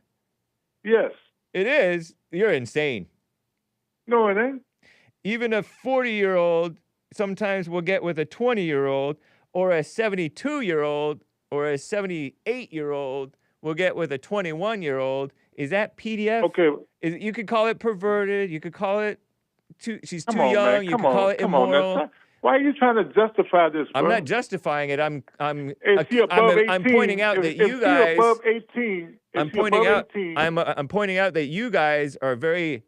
Yes. It is. You're insane. No, it ain't. Even a 40-year-old sometimes will get with a 20-year-old, or a 72-year-old, or a 78-year-old will get with a 21-year-old. Is that PDF? Okay. You could call it perverted. You could call it she's too on, young. Man. You could call it immoral. Why are you trying to justify this, bro? I'm not justifying it. I'm pointing out that you guys. Above 18, I'm pointing out that you guys are very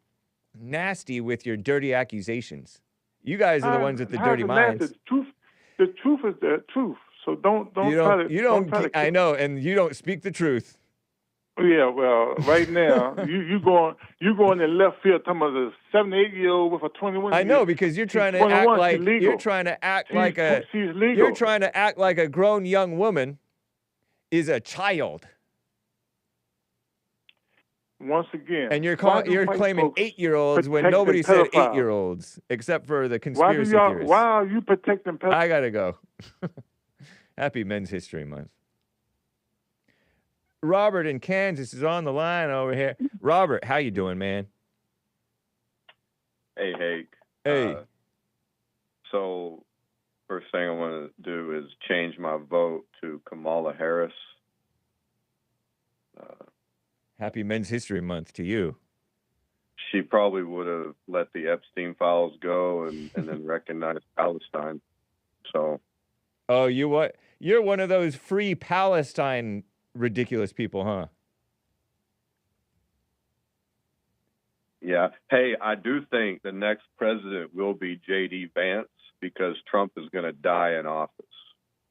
nasty with your dirty accusations. You guys are the ones with the dirty minds. The truth is the truth. So don't try to. I know, and you don't speak the truth. Yeah, well, right now you going in left field talking about a 78-year-old with a 21. I know, because you're trying to act like you're trying to act like a grown young woman is a child. Once again, and you're claiming 8-year-olds when nobody said 8-year-olds except for the conspiracy theorists. Why are you protecting pedophiles? I gotta go. Happy Men's History Month. Robert in Kansas is on the line over here. Robert, how you doing, man? Hey, Hake. Hey. So, first thing I want to do is change my vote to Kamala Harris. Happy Men's History Month to you. She probably would have let the Epstein files go and then recognized Palestine. So. Oh, you're one of those free Palestine ridiculous people, huh? Yeah. Hey, I do think the next president will be J.D. Vance because Trump is going to die in office.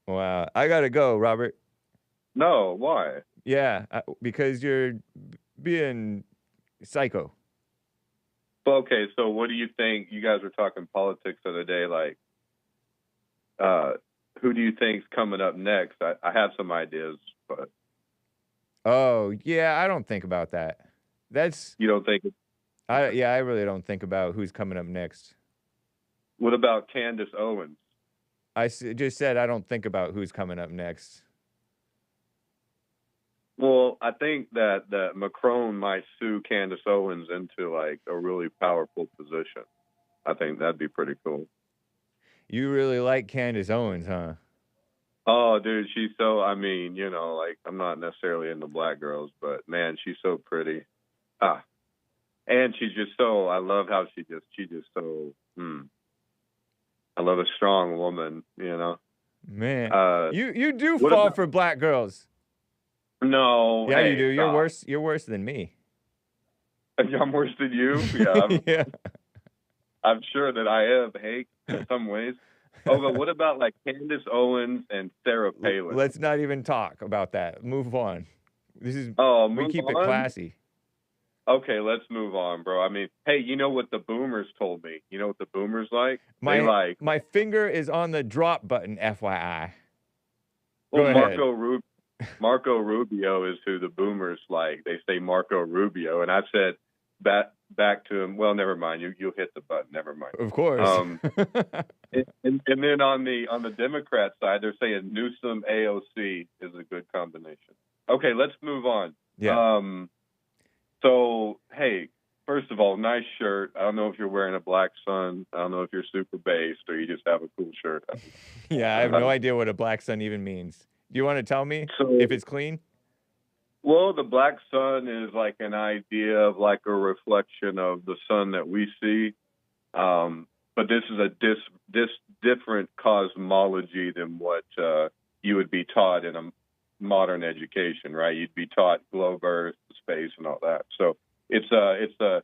Wow. I got to go, Robert. No, why? Yeah, because you're being psycho. Okay, so what do you think? You guys were talking politics the other day, like, who do you think's coming up next? I have some ideas, but. Oh, yeah, I don't think about that. You don't think I really don't think about who's coming up next. What about Candace Owens? Just said I don't think about who's coming up next. Well, I think that Macron might sue Candace Owens into like a really powerful position. I think that'd be pretty cool. You really like Candace Owens, huh? Oh, dude, she's so, I mean, you know, like, I'm not necessarily into black girls, but man, she's so pretty. And she's just so, I love how she just so, I love a strong woman, you know? Man, you do fall for black girls. No. Yeah, hey, you do. stop. You're worse than me. I'm worse than you? Yeah. Yeah. I'm sure that I am, Hake, in some ways. Oh, but what about like Candace Owens and Sarah Palin? Let's not even talk about that. Move on. We keep it classy. Okay, let's move on, bro. I mean, hey, you know what the boomers told me? You know what the boomers like? My finger is on the drop button, FYI. Well, Marco Rubio is who the boomers like. They say Marco Rubio, and I said back to him. Well, never mind. You'll hit the button. Never mind. Of course. And then on the Democrat side, they're saying Newsom AOC is a good combination. Okay, let's move on. Yeah. So, hey, first of all, nice shirt. I don't know if you're wearing a black sun. I don't know if you're super based or you just have a cool shirt. Yeah, I have no idea what a black sun even means. Do you want to tell me if it's clean? Well, the black sun is like an idea of like a reflection of the sun that we see. But this is a different cosmology than what you would be taught in a modern education, right? You'd be taught globe Earth, space, and all that. So it's a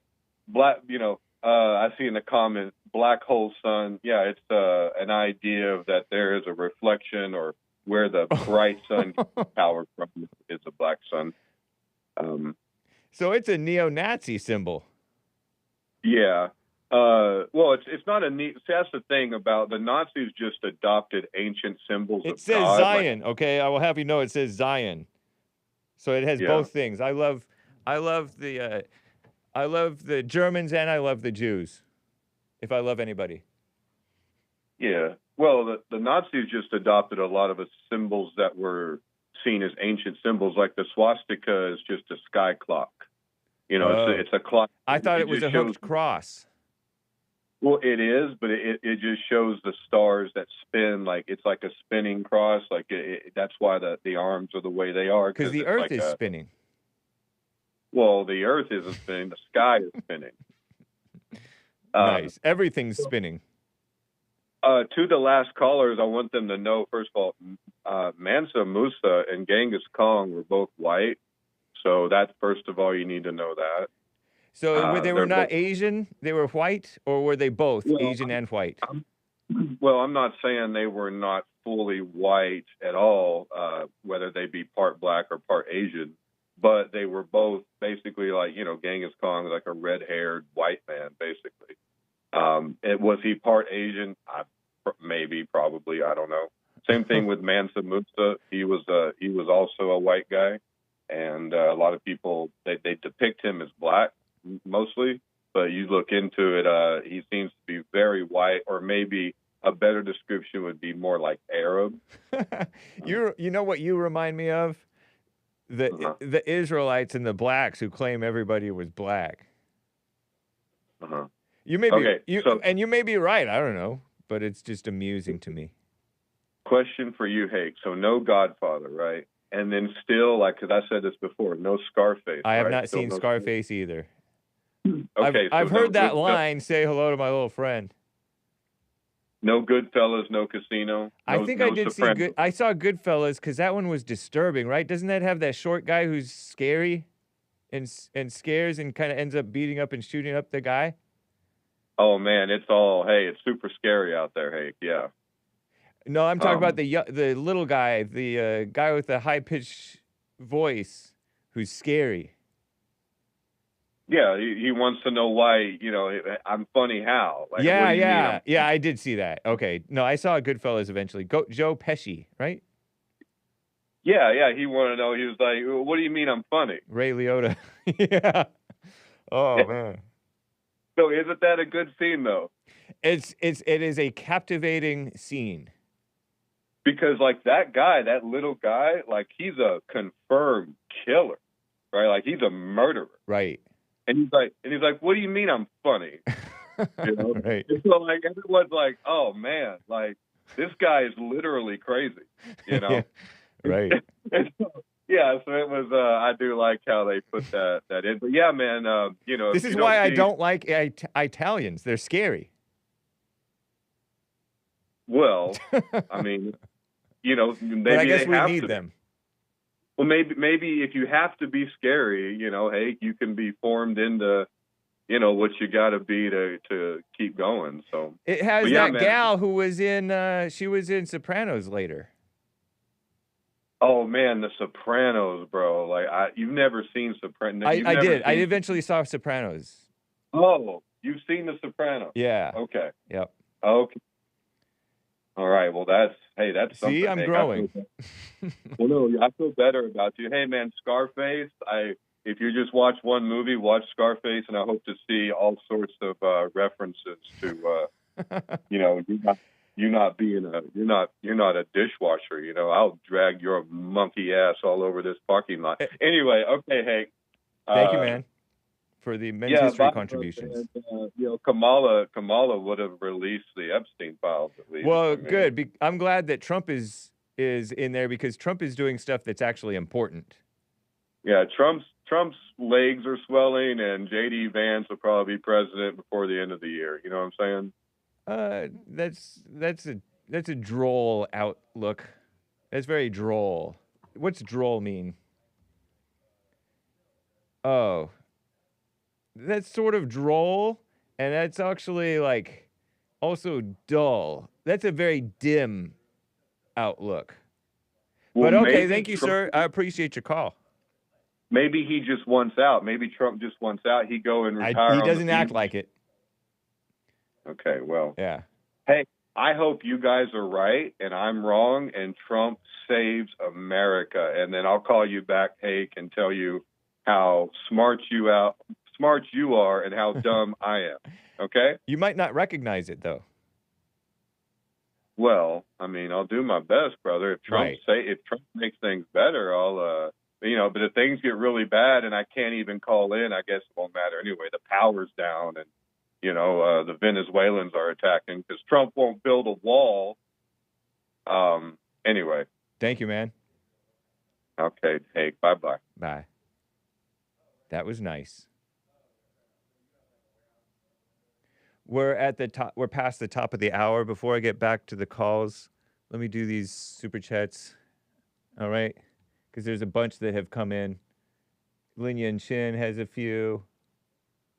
black. You know, I see in the comment black hole sun. Yeah, it's an idea of that there is a reflection or where the bright sun gets power from is a black sun. So it's a neo-Nazi symbol. Yeah. Well, it's not a neat. See, that's the thing about the Nazis. Just adopted ancient symbols. It says God, Zion. Okay, I will have you know it says Zion. So it has both things. I love the Germans and I love the Jews. If I love anybody. Yeah. Well, the Nazis just adopted a lot of the symbols that were seen as ancient symbols, like the swastika is just a sky clock. You know, it's a clock. I thought it was a hooked cross. Well, it is, but it just shows the stars that spin, like it's like a spinning cross. Like that's why the arms are the way they are. Because the Earth is spinning. Well, the Earth isn't spinning. The sky is spinning. Nice. Everything's spinning. To the last callers, I want them to know, first of all, Mansa, Musa, and Genghis Khan were both white. So that's, first of all, you need to know that. So they were not Asian? They were white? Or were they both Asian and white? Well, I'm not saying they were not fully white at all, whether they be part black or part Asian. But they were both basically like, you know, Genghis Khan was like a red-haired white man, basically. Was he part Asian? Maybe, probably, I don't know. Same thing with Mansa Musa. He was also a white guy, and a lot of people they depict him as black mostly. But you look into it, he seems to be very white, or maybe a better description would be more like Arab. You know what you remind me of? The Israelites and the blacks who claim everybody was black. You may be you may be right. I don't know, but it's just amusing to me. Question for you, Hake. So no Godfather, right? And then still, like, because I said this before, no Scarface. I have right? not still seen no Scarface either. Okay, I've heard that line. Say hello to my little friend. No Goodfellas, no Casino. I think I did see good. I saw Goodfellas because that one was disturbing, right? Doesn't that have that short guy who's scary, and scares and kind of ends up beating up and shooting up the guy? Oh man, it's super scary out there, Hake. Yeah. No, I'm talking about the little guy, the guy with the high pitched voice, who's scary. Yeah, he wants to know why, you know, I'm funny how. Like, yeah. I did see that. Okay. No, I saw Goodfellas eventually. Joe Pesci, right? Yeah, he wanted to know. He was like, what do you mean I'm funny? Ray Liotta. Yeah. Oh, man. So isn't that a good scene, though? It is a captivating scene. Because like that guy, that little guy, like he's a confirmed killer, right? Like he's a murderer. Right. And he's like, what do you mean I'm funny? You know? Right. And so like everyone's like, oh man, like this guy is literally crazy, you know? Yeah. Right. And so, yeah, so it was. I do like how they put that in. But yeah, man, you know, This is why I don't like Italians. They're scary. Well, I mean, you know, maybe but I guess they we have need to. them. Well, maybe if you have to be scary, you know, hey, you can be formed into, you know, what you got to be to keep going. So it has but yeah, that man. gal who was in. She was in Sopranos later. Oh man, The Sopranos, bro! Like you've never seen Sopranos. I did. I eventually saw Sopranos. Oh, you've seen The Sopranos? Yeah. Okay. Yep. Okay. All right. Well, that's something. See, I'm growing. Well, no, I feel better about you. Hey, man, Scarface. If you just watch one movie, watch Scarface, and I hope to see all sorts of references to, you know, you're not a dishwasher. You know, I'll drag your monkey ass all over this parking lot. Anyway, okay, Hake. Thank you, man, for the men's history contributions. You know, Kamala would have released the Epstein files at least. Well, good. I'm glad that Trump is in there because Trump is doing stuff that's actually important. Yeah, Trump's legs are swelling, and J.D. Vance will probably be president before the end of the year. You know what I'm saying? That's a droll outlook. That's very droll. What's droll mean? Oh, that's sort of droll, and that's actually like also dull. That's a very dim outlook. Well, but okay, thank you, sir. I appreciate your call. Maybe he just wants out. Maybe Trump just wants out. He go and retire. He doesn't act like it. Okay, well. Yeah. Hey, I hope you guys are right and I'm wrong and Trump saves America. And then I'll call you back, Hake, and tell you how smart you are and how dumb I am. Okay? You might not recognize it, though. Well, I mean, I'll do my best, brother. If Trump makes things better, I'll you know, but if things get really bad and I can't even call in, I guess it won't matter anyway. The power's down and, you know, the Venezuelans are attacking because Trump won't build a wall. Anyway. Thank you, man. Okay. Hey, bye-bye. Bye. That was nice. We're at the top. We're past the top of the hour. Before I get back to the calls, let me do these super chats. All right. Because there's a bunch that have come in. Lin Yun Chin has a few,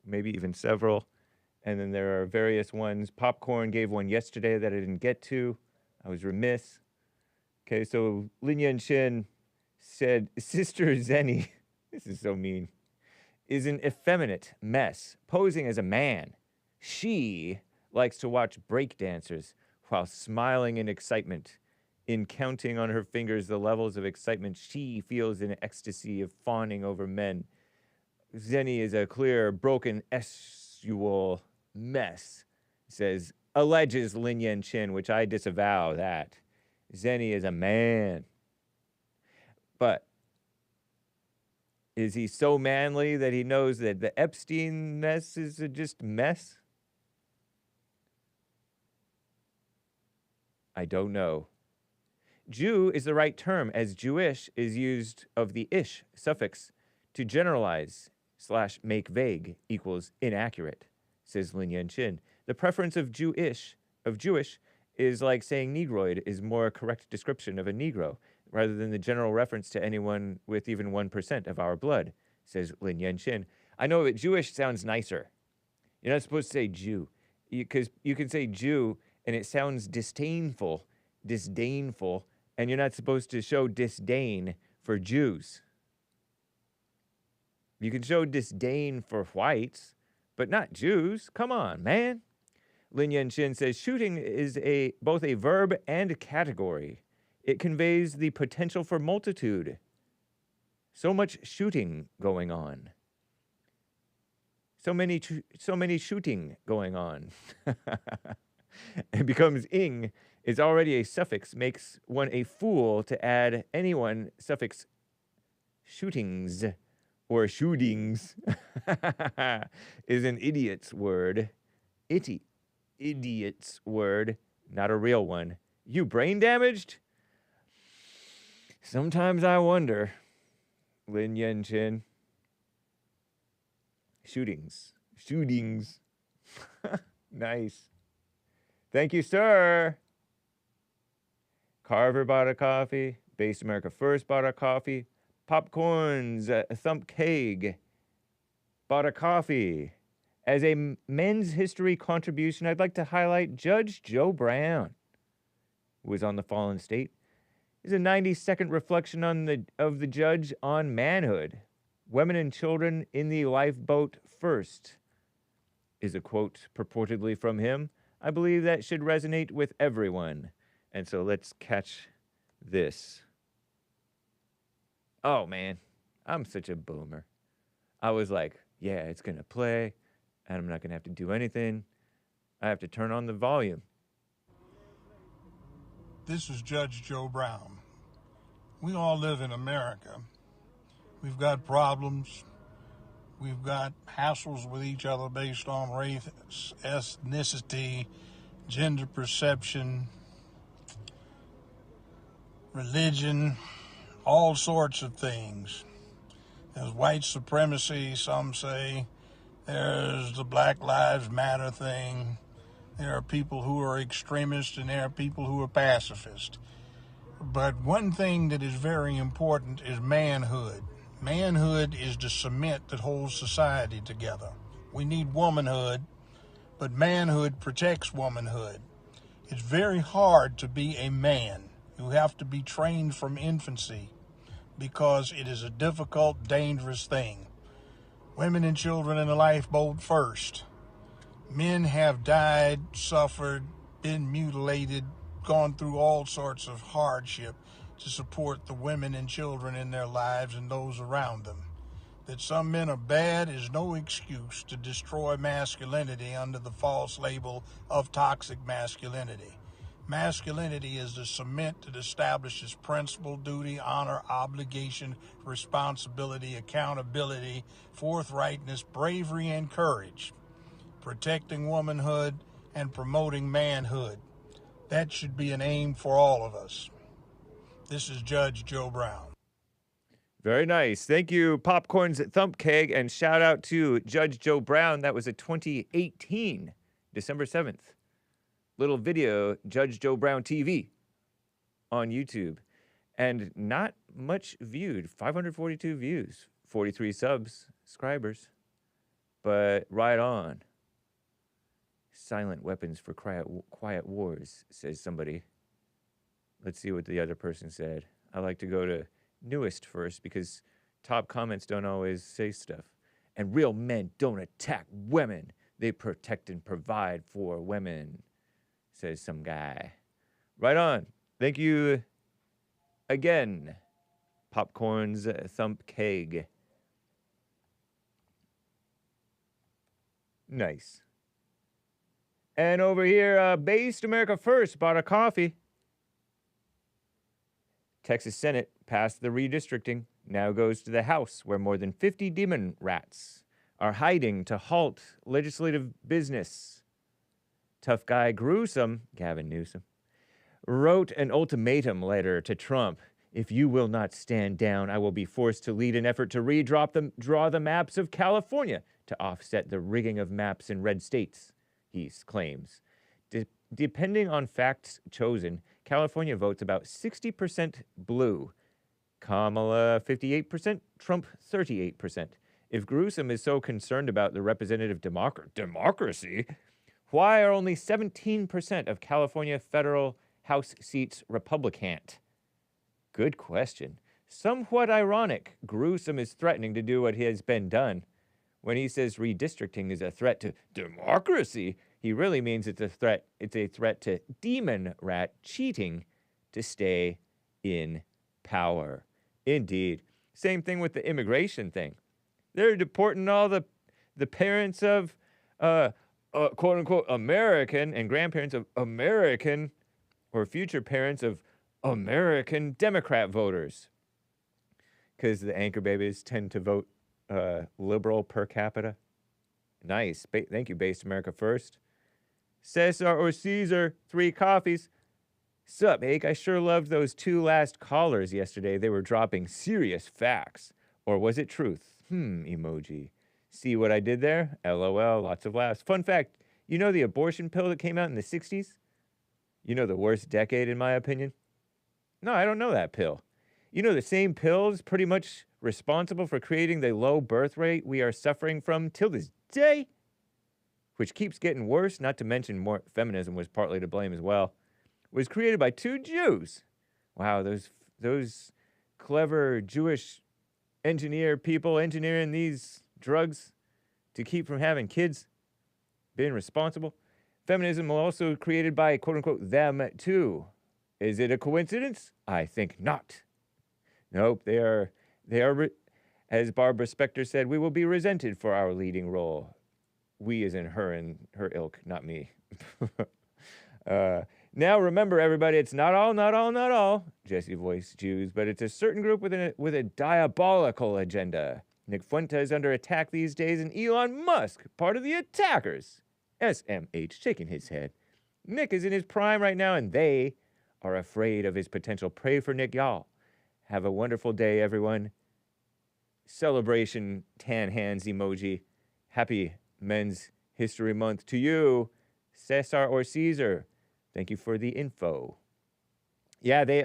maybe even several. And then there are various ones. Popcorn gave one yesterday that I didn't get to. I was remiss. Okay, so Lin Yun Chin said, Sister Zenny, this is so mean, is an effeminate mess, posing as a man. She likes to watch breakdancers while smiling in excitement, in counting on her fingers the levels of excitement she feels in ecstasy of fawning over men. Zenny is a clear, broken, sexual mess, says, alleges Lin Yun Chin, which I disavow that. Zenny is a man. But is he so manly that he knows that the Epstein mess is just mess? I don't know. Jew is the right term, as Jewish is used of the ish suffix to generalize / make vague equals inaccurate, says Lin Yun Chin. The preference of Jewish is like saying Negroid is more a correct description of a Negro, rather than the general reference to anyone with even 1% of our blood, says Lin Yun Chin. I know that Jewish sounds nicer. You're not supposed to say Jew, because you can say Jew and it sounds disdainful, and you're not supposed to show disdain for Jews. You can show disdain for whites, but not Jews. Come on, man. Lin Yun Chin says, shooting is both a verb and a category. It conveys the potential for multitude. So much shooting going on. So many shooting going on. It becomes ing is already a suffix, makes one a fool to add anyone suffix shootings or shootings is an idiot's word. Idiot's word, not a real one. You brain damaged? Sometimes I wonder. Lin Yen Chin. Shootings. Nice. Thank you, sir. Carver bought a coffee. Base America First bought a coffee. Popcorns, Thump Keg bought a coffee. As a men's history contribution, I'd like to highlight Judge Joe Brown, who was on the fallen state. Is a 90-second reflection of the judge on manhood. Women and children in the lifeboat first is a quote purportedly from him. I believe that should resonate with everyone. And so let's catch this. Oh, man, I'm such a boomer. I was like, yeah, it's going to play, and I'm not going to have to do anything. I have to turn on the volume. This is Judge Joe Brown. We all live in America. We've got problems. We've got hassles with each other based on race, ethnicity, gender perception, religion, all sorts of things. There's white supremacy, some say. There's the Black Lives Matter thing. There are people who are extremists and there are people who are pacifists. But one thing that is very important is manhood. Manhood is the cement that holds society together. We need womanhood, but manhood protects womanhood. It's very hard to be a man. You have to be trained from infancy because it is a difficult, dangerous thing. Women and children in the lifeboat first. Men have died, suffered, been mutilated, gone through all sorts of hardship to support the women and children in their lives and those around them. That some men are bad is no excuse to destroy masculinity under the false label of toxic masculinity. Masculinity is the cement that establishes principle, duty, honor, obligation, responsibility, accountability, forthrightness, bravery, and courage. Protecting womanhood and promoting manhood. That should be an aim for all of us. This is Judge Joe Brown. Very nice. Thank you, Popcorn's Thump Keg, and shout out to Judge Joe Brown. That was a 2018, December 7th. Little video, Judge Joe Brown TV on YouTube. And not much viewed, 542 views, 43 subscribers. But right on. Silent weapons for quiet wars, says somebody. Let's see what the other person said. I like to go to newest first because top comments don't always say stuff. And real men don't attack women. They protect and provide for women, says some guy. Right on. Thank you again, Popcorn's Thump Keg. Nice. And over here, Based America First bought a coffee. Texas Senate passed the redistricting. Now goes to the House, where more than 50 demon rats are hiding to halt legislative business. Tough guy Gruesome, Gavin Newsom, wrote an ultimatum letter to Trump. If you will not stand down, I will be forced to lead an effort to draw the maps of California to offset the rigging of maps in red states, he claims. Depending on facts chosen, California votes about 60% blue. Kamala 58%, Trump 38%. If Gruesome is so concerned about the representative democracy, why are only 17% of California federal House seats Republican? Good question. Somewhat ironic, Gruesome is threatening to do what has been done. When he says redistricting is a threat to democracy, he really means it's a threat to demon rat cheating to stay in power. Indeed. Same thing with the immigration thing. They're deporting all the the parents of, quote unquote, American and grandparents of American or future parents of American Democrat voters. Because the anchor babies tend to vote liberal per capita. Nice. Thank you, Based America First. Cesar or Cesar, 3 coffees. Sup, Hake? I sure loved those 2 last callers yesterday. They were dropping serious facts. Or was it truth? Emoji. See what I did there? LOL, lots of laughs. Fun fact, you know the abortion pill that came out in the 60s? You know the worst decade, in my opinion? No, I don't know that pill. You know the same pill is pretty much responsible for creating the low birth rate we are suffering from till this day? Which keeps getting worse, not to mention more feminism was partly to blame as well, was created by 2 Jews. Wow, those clever Jewish engineer people engineering these drugs to keep from having kids, being responsible. Feminism was also created by, quote-unquote, them too. Is it a coincidence? I think not. Nope, they are, as Barbara Specter said, we will be resented for our leading role. We as in her and her ilk, not me. Now remember, everybody, it's not all, Jesse voiced Jews, but it's a certain group with a diabolical agenda. Nick Fuentes is under attack these days, and Elon Musk, part of the attackers. SMH shaking his head. Nick is in his prime right now, and they are afraid of his potential prey for Nick, y'all. Have a wonderful day, everyone. Celebration tan hands emoji. Happy Men's History Month to you, Cesar or Cesar. Thank you for the info. Yeah, they,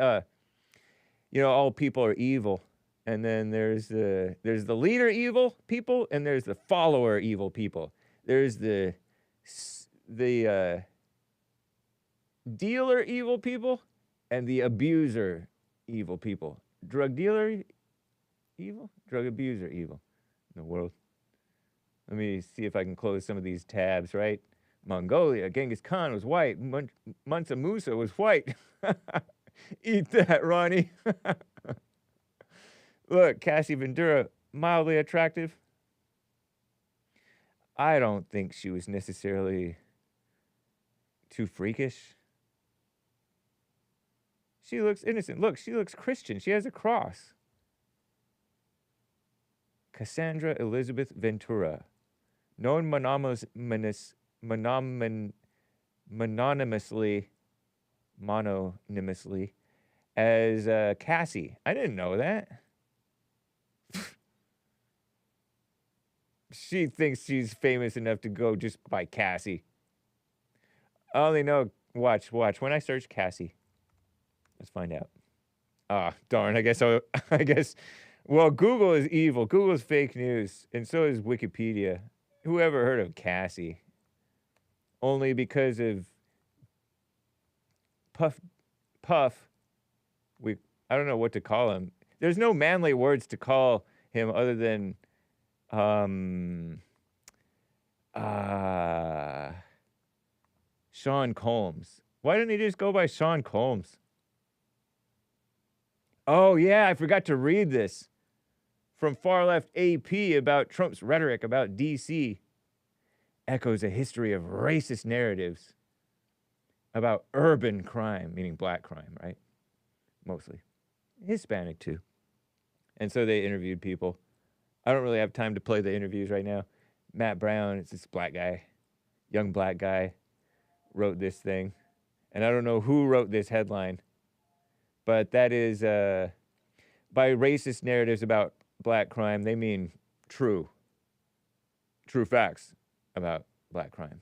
all people are evil. And then there's the leader evil people, and there's the follower evil people. There's the dealer evil people, and the abuser evil people. Drug dealer evil? Drug abuser evil in the world. Let me see if I can close some of these tabs, right? Mongolia, Genghis Khan was white. Mansa Musa was white. Eat that, Ronnie. Look, Cassie Ventura, mildly attractive. I don't think she was necessarily too freakish. She looks innocent. Look, she looks Christian. She has a cross. Cassandra Elizabeth Ventura, known mononymously as Cassie. I didn't know that. She thinks she's famous enough to go just by Cassie. I only know, watch. When I search Cassie, let's find out. Ah, darn, I guess, well, Google is evil. Google's fake news, and so is Wikipedia. Whoever heard of Cassie? Only because of Puff. I don't know what to call him. There's no manly words to call him other than Sean Combs. Why didn't he just go by Sean Combs? Oh, yeah, I forgot to read this from Far Left AP about Trump's rhetoric about D.C. Echoes a history of racist narratives about urban crime, meaning black crime, right? Mostly. Hispanic, too. And so they interviewed people. I don't really have time to play the interviews right now. Matt Brown, it's this black guy, young black guy, wrote this thing. And I don't know who wrote this headline, but that is, by racist narratives about black crime, they mean true facts about black crime.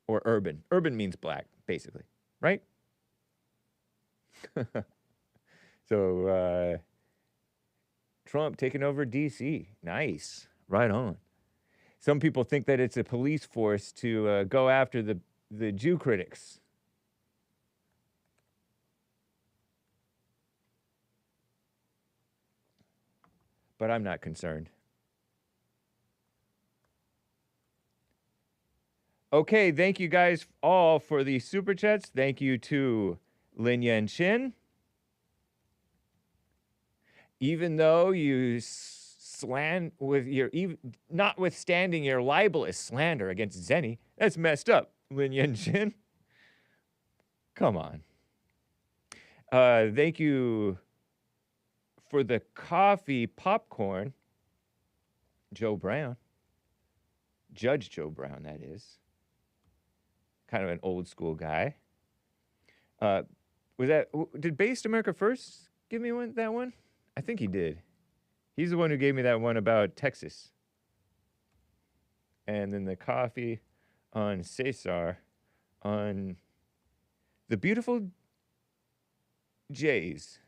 Or urban. Urban means black, basically, right? So, Trump taking over D.C. Nice. Right on. Some people think that it's a police force to go after the Jew critics. But I'm not concerned. Okay, thank you guys all for the super chats. Thank you to Lin Yan Chin. Even though you notwithstanding your libelous slander against Zenny. That's messed up, Lin Yen-chin. Come on. Thank you for the coffee popcorn, Joe Brown. Judge Joe Brown, that is. Kind of an old school guy. Did Based America First give me that one? I think he did. He's the one who gave me that one about Texas. And then the coffee on Cesar on the beautiful Jews,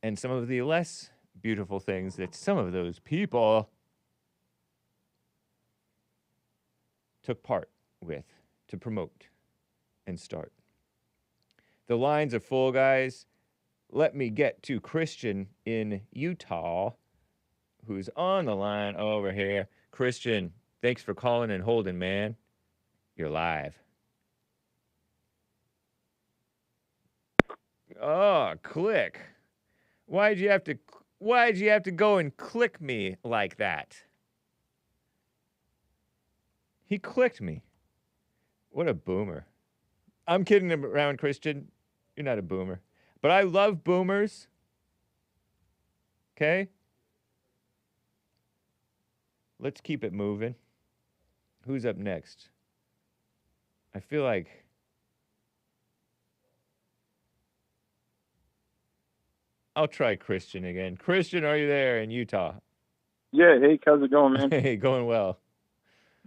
and some of the less beautiful things that some of those people took part with to promote and start. The lines are full, guys. Let me get to Christian in Utah, who's on the line over here. Christian, thanks for calling and holding, man. You're live. Oh, click. Why'd you have to go and click me like that? He clicked me. What a boomer. I'm kidding around, Christian. You're not a boomer. But I love boomers. Okay? Let's keep it moving. Who's up next? I feel like... I'll try Christian again. Christian, are you there in Utah? Yeah, hey, how's it going, man? Hey, going well.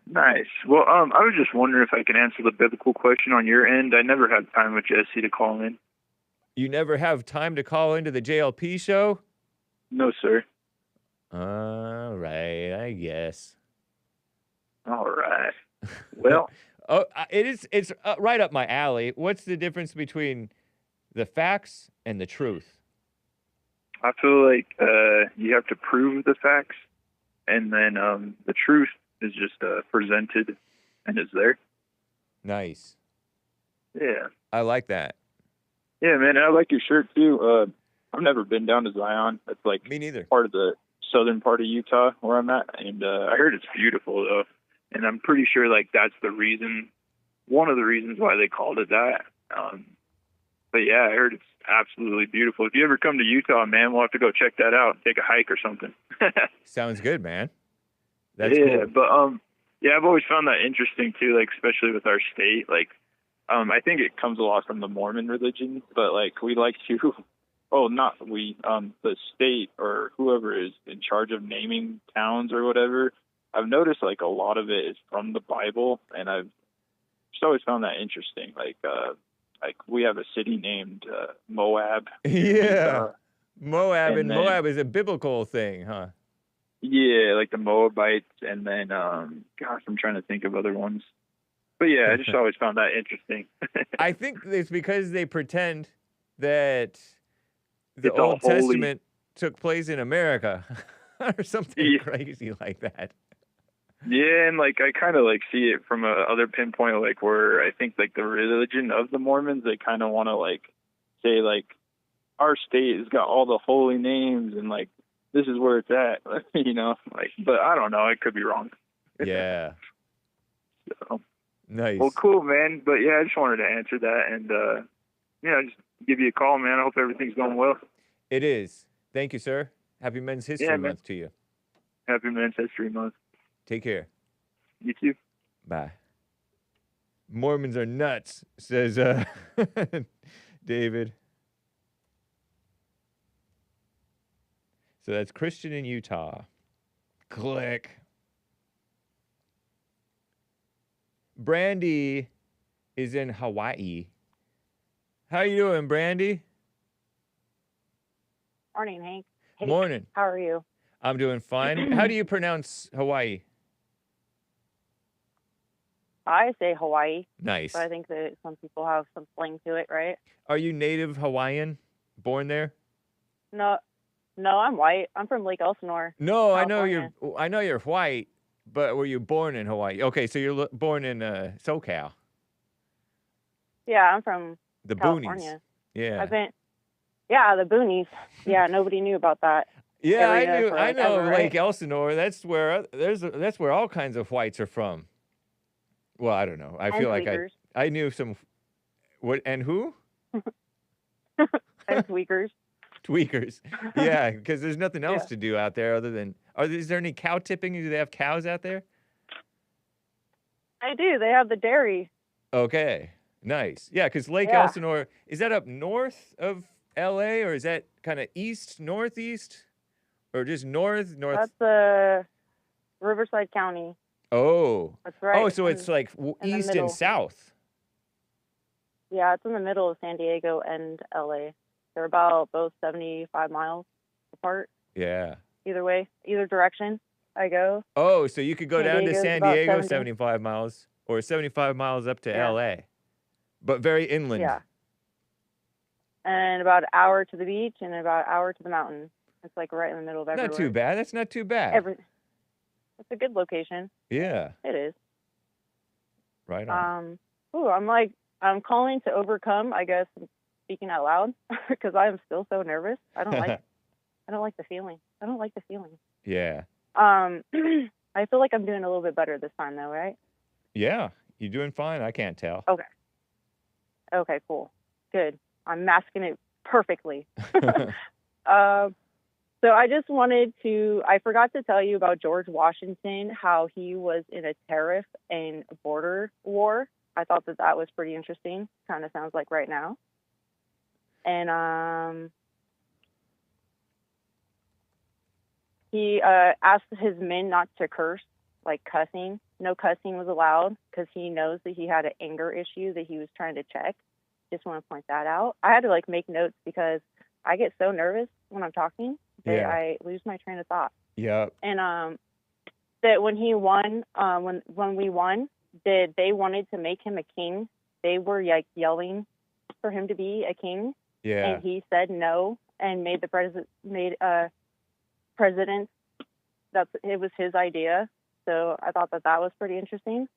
Nice. Well, I was just wondering if I can answer the biblical question on your end. I never had time with Jesse to call in. You never have time to call into the JLP show? No, sir. All right, I guess. All right. Well, it's right up my alley. What's the difference between the facts and the truth? I feel like you have to prove the facts, and then the truth is just presented and is there. Nice. Yeah. I like that. Yeah, man, I like your shirt too. I've never been down to Zion. It's like me neither. Part of the southern part of Utah where I'm at, and I heard it's beautiful though, and I'm pretty sure like that's the reason, one of the reasons why they called it that. But yeah, I heard it's absolutely beautiful. If you ever come to Utah, man, we'll have to go check that out, take a hike or something. Sounds good, man. That's yeah, cool. But yeah, I've always found that interesting too, like especially with our state. Like, I think it comes a lot from the Mormon religion, but like we like to, the state or whoever is in charge of naming towns or whatever. I've noticed like a lot of it is from the Bible, and I've just always found that interesting. Like we have a city named Moab. Yeah, Moab, and then, Moab is a biblical thing, huh? Yeah, like the Moabites, and then gosh, I'm trying to think of other ones. But yeah, I just always found that interesting. I think it's because they pretend that the It's all Old holy. Testament took place in America or something crazy like that. Yeah, and like I kind of like see it from a other pinpoint, like where I think like the religion of the Mormons, they kind of want to like say like our state has got all the holy names and like this is where it's at, you know. Like, but I don't know, I could be wrong. Yeah. So. Nice. Well, cool, man. But yeah, I just wanted to answer that and just give you a call, man. I hope everything's going well. It is. Thank you, sir. Happy Men's History Month to you. Happy Men's History Month. Take care. You too. Bye. Mormons are nuts, says David. So that's Christian in Utah. Click. BRANDI is in Hawaii. How you doing, BRANDI? Morning, Hank. Hey, Morning. how are you? I'm doing fine. How do you pronounce Hawaii? I say Hawaii. Nice. But I think that some people have some slang to it, right? Are you native Hawaiian? Born there? No, I'm white. I'm from Lake Elsinore. No, California. I know you're white, but were you born in Hawaii? Okay, so you're born in SoCal. Yeah, I'm from The California. boonies. Yeah. the boonies. Yeah, nobody knew about that. Yeah, area for I like know ever, Lake right? Elsinore. That's where all kinds of whites are from. Well, I don't know. I And feel like tweakers. I knew some. What and who? And tweakers. Tweakers. Yeah, because there's nothing else Yeah. to do out there other than. Is there any cow tipping? Do they have cows out there? They do. They have the dairy. Okay, nice. Yeah, because Lake Yeah. Elsinore, is that up north of LA or is that kind of east, northeast? Or just north? That's Riverside County. Oh. That's right. Oh, so it's like in the east and middle. south. Yeah, it's in the middle of San Diego and LA. They're about both 75 miles apart. Yeah. Either way, either direction I go. Oh, so you could go San down to Diego's San about Diego, 70. 75 miles, or 75 miles up to Yeah. LA, but very inland. Yeah. And about an hour to the beach and about an hour to the mountain. It's like right in the middle of everywhere. Not too bad. That's not too bad. It's a good location. Yeah. It is. Right on. I'm calling to overcome, I guess, speaking out loud, because I am still so nervous. I don't like the feeling. I don't like the feeling. Yeah. I feel like I'm doing a little bit better this time, though, right? Yeah. You're doing fine. I can't tell. Okay. Okay, cool. Good. I'm masking it perfectly. So I just I forgot to tell you about George Washington, how he was in a tariff and border war. I thought that was pretty interesting. Kind of sounds like right now. And he asked his men not to curse, like cussing. No cussing was allowed because he knows that he had an anger issue that he was trying to check. Just want to point that out. I had to make notes because I get so nervous when I'm talking that I lose my train of thought. Yeah. And that when he won, when we won, that they wanted to make him a king. They were yelling for him to be a king. Yeah. And he said no and made the president president. It was his idea. So I thought that was pretty interesting.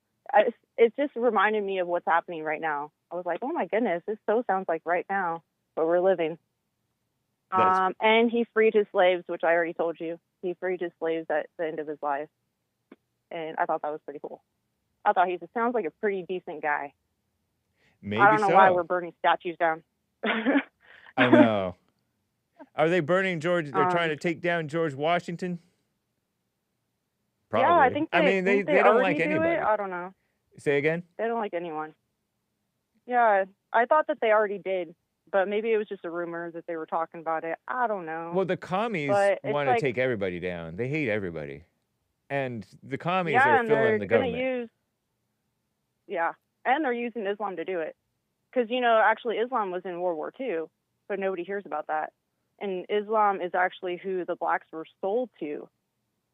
It just reminded me of what's happening right now. I was like, oh my goodness, this so sounds like right now where we're living. And he freed his slaves, which I already told you. He freed his slaves at the end of his life. And I thought that was pretty cool. I thought he sounds like a pretty decent guy. Maybe I don't know why we're burning statues down. I know. Are they burning George? They're trying to take down George Washington? Probably. Yeah, I think they don't like anybody. I don't know. Say again? They don't like anyone. Yeah, I thought that they already did, but maybe it was just a rumor that they were talking about it. I don't know. Well, the commies want to take everybody down. They hate everybody. And the commies are filling the government. And they're using Islam to do it. Because, actually Islam was in World War II, but nobody hears about that. And Islam is actually who the blacks were sold to.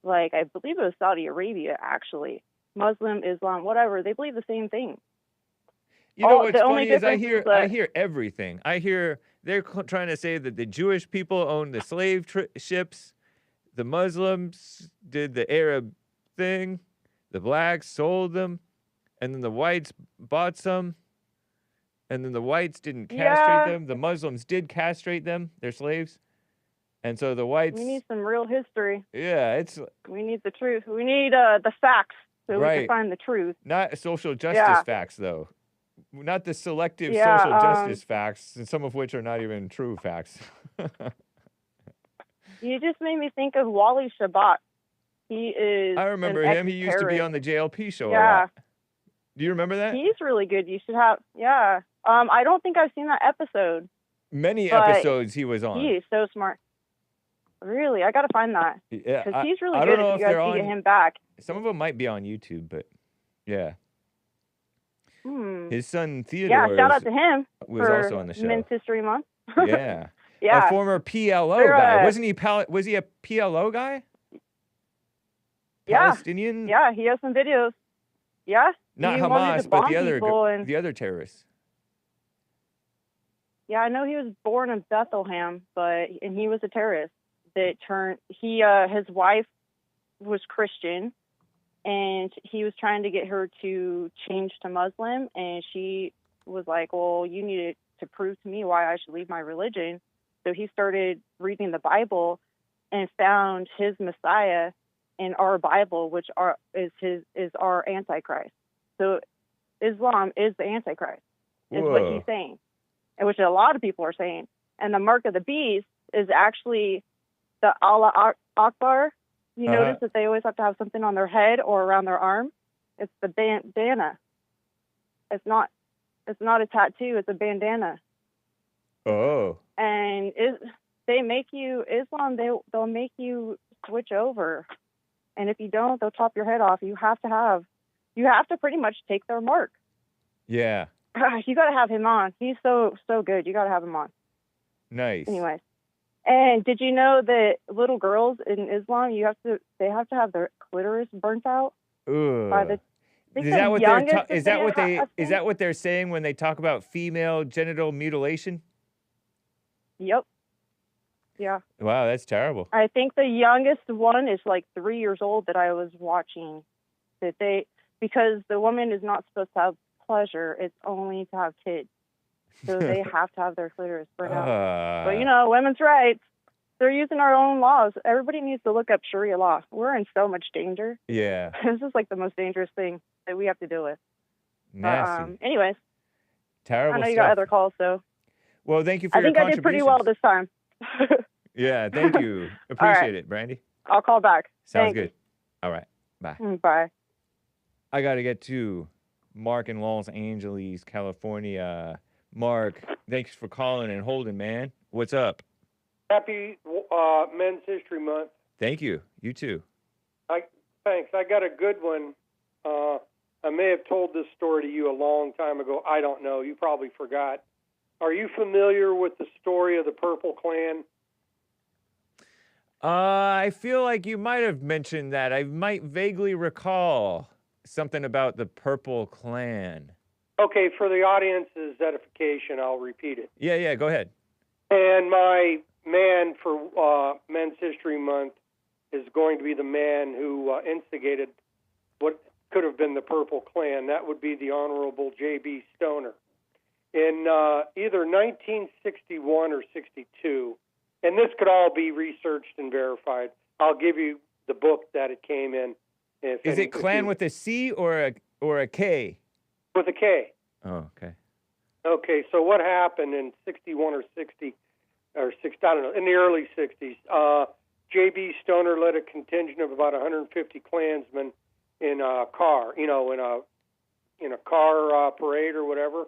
I believe it was Saudi Arabia, actually. Muslim, Islam, whatever. They believe the same thing. You know what's funny is I hear everything. I hear they're trying to say that the Jewish people owned the slave ships, the Muslims did the Arab thing, the blacks sold them, and then the whites bought some, and then the whites didn't castrate them. The Muslims did castrate them, their slaves, and so the whites. We need some real history. Yeah, We need the truth. We need the facts so we can find the truth. Not social justice facts, though. Not the selective social justice facts, and some of which are not even true facts. You just made me think of Wally Shabbat. He is. I remember him. He used to be on the JLP show a Yeah. lot. Do you remember that? He's really good. You should have. Yeah. I don't think I've seen that episode. Many episodes he was on. He is so smart. Really, I got to find that. Yeah, because he's really I good. don't know If you guys can get him back. Some of them might be on YouTube, but yeah. His son Yeah, Theodore shout out to him was for also on the show. Men's History Month. Yeah. Yeah. A former PLO guy. Was he a PLO guy? Yeah. Palestinian? Yeah, he has some videos. Yeah. Not he wanted to Hamas, but bomb people the other terrorists. Yeah, I know he was born in Bethlehem, and he was a terrorist that turned. His wife was Christian, and he was trying to get her to change to Muslim, and she was like, "Well, you need to prove to me why I should leave my religion." So he started reading the Bible, and found his Messiah in our Bible, which is our Antichrist. So Islam is the Antichrist, is what he's saying, and which a lot of people are saying. And the mark of the beast is actually the Allah Akbar. You notice that they always have to have something on their head or around their arm. It's the bandana. It's not a tattoo. It's a bandana. Oh. And they make you Islam. They'll make you switch over, and if you don't, they'll chop your head off. You have to pretty much take their mark. Yeah. You got to have him on. He's so good. You got to have him on. Nice. Anyways, and did you know that little girls in Islam, they have to have their clitoris burnt out? Ugh. By the Is that what they're saying when they talk about female genital mutilation? Yep. Yeah. Wow, that's terrible. I think the youngest one is like 3 years old that I was watching. Because the woman is not supposed to have pleasure, it's only to have kids. So they have to have their clitoris burnt out. But women's rights, they're using our own laws. Everybody needs to look up Sharia law. We're in so much danger. Yeah. This is like the most dangerous thing that we have to deal with. Nasty. Anyways. Terrible I know you stuff. got other calls, so. Well, thank you for I your think I did pretty well this time. Yeah, thank you. Appreciate it, Brandy. I'll call back. Sounds good. All right. Bye. Bye. I got to get to Mark in Los Angeles, California. Mark, thanks for calling and holding, man. What's up? Happy Men's History Month. Thank you. You too. Thanks. I got a good one. I may have told this story to you a long time ago. I don't know. You probably forgot. Are you familiar with the story of the Purple Clan? I feel like you might have mentioned that. I might vaguely recall something about the Purple Clan. Okay, for the audience's edification, I'll repeat it. Yeah, go ahead. And my man for Men's History Month is going to be the man who instigated what could have been the Purple Clan. That would be the Honorable J.B. Stoner. In either 1961 or 62, and this could all be researched and verified. I'll give you the book that it came in. Is it Clan with a C or a K? With a K. Oh, okay. Okay, so what happened in 61 or 60, or 60, I don't know, in the early 60s, J.B. Stoner led a contingent of about 150 Klansmen in a car, in a car parade or whatever.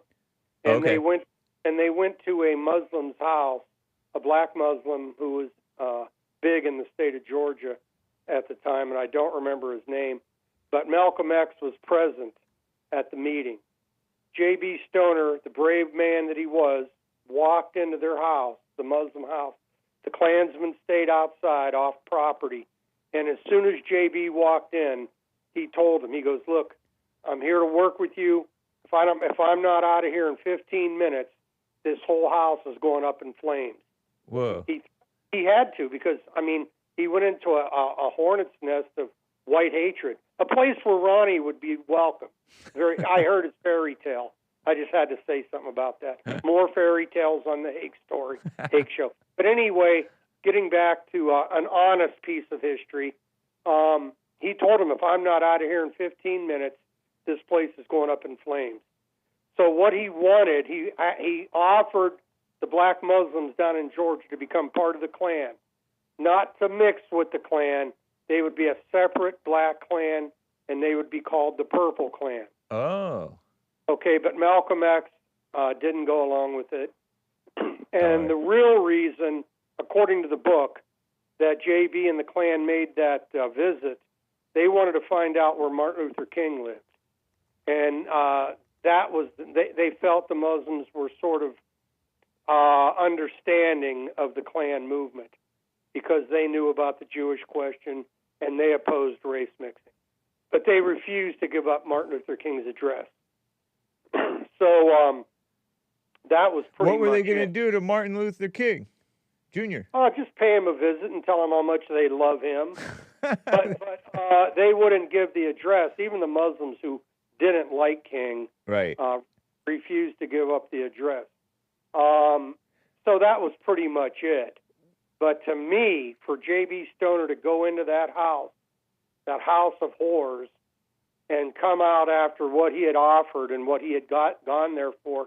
And they went to a Muslim's house, a black Muslim who was big in the state of Georgia at the time, and I don't remember his name. But Malcolm X was present at the meeting. J.B. Stoner, the brave man that he was, walked into their house, the Muslim house. The Klansmen stayed outside off property. And as soon as J.B. walked in, he told him, he goes, look, I'm here to work with you. If I'm not out of here in 15 minutes, this whole house is going up in flames. Whoa. He had to because, he went into a hornet's nest of white hatred, a place where Ronnie would be welcome. I heard his fairy tale. I just had to say something about that. More fairy tales on the Hake show. But anyway, getting back to an honest piece of history, he told him, if I'm not out of here in 15 minutes, this place is going up in flames. So what he wanted, he offered the black Muslims down in Georgia to become part of the Klan, not to mix with the Klan. They would be a separate black Klan, and they would be called the Purple Klan. Oh. Okay, but Malcolm X didn't go along with it. And the real reason, according to the book, that JB and the Klan made that visit, they wanted to find out where Martin Luther King lived. And that was, they felt the Muslims were sort of understanding of the Klan movement because they knew about the Jewish question and they opposed race mixing. But they refused to give up Martin Luther King's address. So that was pretty much What were they going to do to Martin Luther King Jr.? Just pay him a visit and tell him how much they love him. but they wouldn't give the address. Even the Muslims who didn't like King refused to give up the address. So that was pretty much it. But to me, for J.B. Stoner to go into that house of horrors, and come out after what he had offered and what he had gone there for,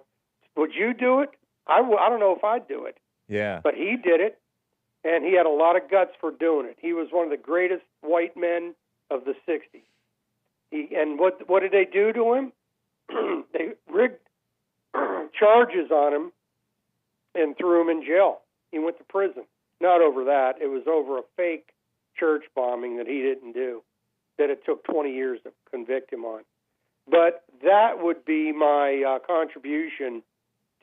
would you do it? I don't know if I'd do it. Yeah. But he did it, and he had a lot of guts for doing it. He was one of the greatest white men of the 60s. And what did they do to him? They rigged charges on him and threw him in jail. He went to prison. Not over that. It was over a fake church bombing that he didn't do, that it took 20 years to convict him on. But that would be my contribution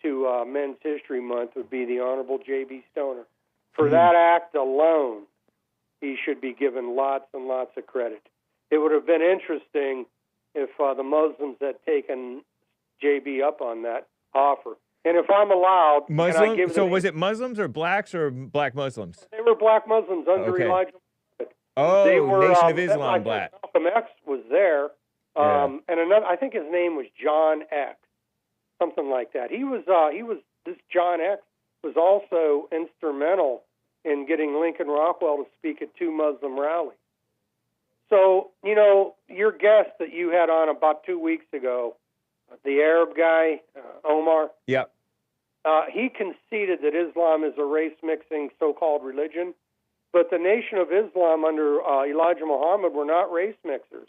to Men's History Month, would be the Honorable J.B. Stoner. For that act alone, he should be given lots and lots of credit. It would have been interesting if the Muslims had taken J.B. up on that offer. And if I'm allowed, Muslim? So was it Muslims or blacks or black Muslims? They were black Muslims under Elijah Muhammad. Oh, They were, Nation of Islam black. Malcolm X was there, and another. I think his name was John X, something like that. He was this John X was also instrumental in getting Lincoln Rockwell to speak at 2 Muslim rallies. So, your guest that you had on about 2 weeks ago, the Arab guy, Omar. Yep. He conceded that Islam is a race-mixing so-called religion, but the Nation of Islam under Elijah Muhammad were not race mixers.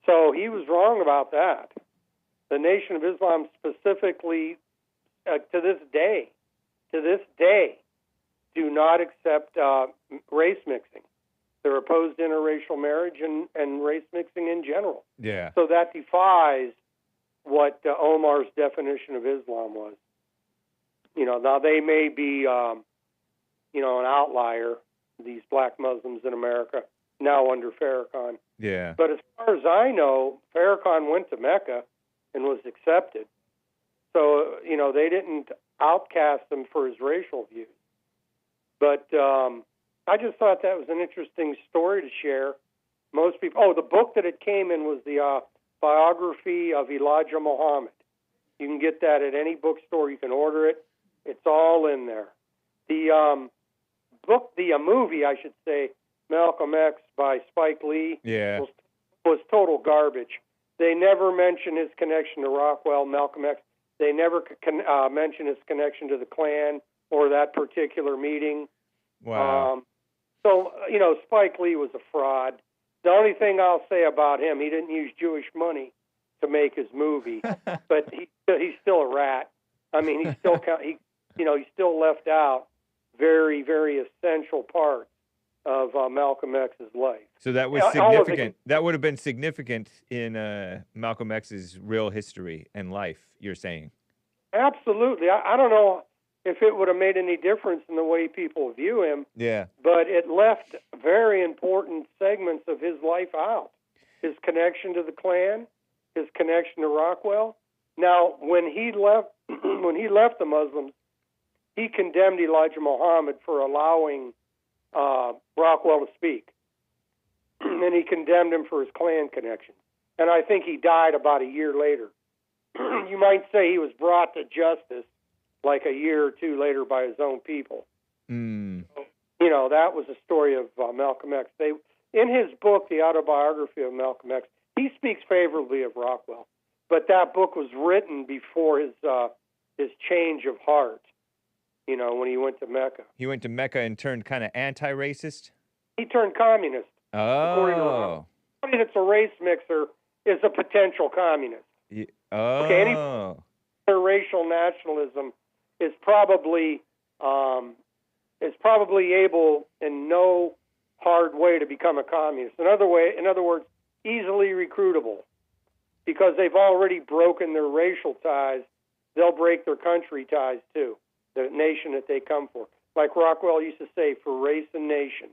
So he was wrong about that. The Nation of Islam specifically, to this day, do not accept race mixing. They're opposed to interracial marriage and race mixing in general. Yeah. So that defies what Omar's definition of Islam was. Now they may be, an outlier, these black Muslims in America, now under Farrakhan. Yeah. But as far as I know, Farrakhan went to Mecca and was accepted. So, they didn't outcast him for his racial views. But I just thought that was an interesting story to share. Most people, the book that it came in was the biography of Elijah Muhammad. You can get that at any bookstore. You can order it. It's all in there. The movie, I should say, Malcolm X by Spike Lee, was total garbage. They never mention his connection to Rockwell, Malcolm X. They never mention his connection to the Klan or that particular meeting. Wow. Spike Lee was a fraud. The only thing I'll say about him, he didn't use Jewish money to make his movie, but he's still a rat. I mean, he still left out very, very essential parts of Malcolm X's life. So that was significant. That would have been significant in Malcolm X's real history and life, you're saying? Absolutely. I don't know if it would have made any difference in the way people view him. Yeah. But it left very important segments of his life out. His connection to the Klan, his connection to Rockwell. Now, when he left the Muslims, he condemned Elijah Muhammad for allowing Rockwell to speak. And he condemned him for his Klan connections. And I think he died about a year later. You might say he was brought to justice like a year or two later by his own people. Mm. That was a story of Malcolm X. In his book, The Autobiography of Malcolm X, he speaks favorably of Rockwell. But that book was written before his change of heart, when he went to Mecca. He went to Mecca and turned kind of anti-racist? He turned communist. Oh. Anybody that's a race mixer is a potential communist. Oh. Okay, any racial nationalism is probably able in no hard way to become a communist. In other words, easily recruitable, because they've already broken their racial ties. They'll break their country ties too, the nation that they come for. Like Rockwell used to say, for race and nation.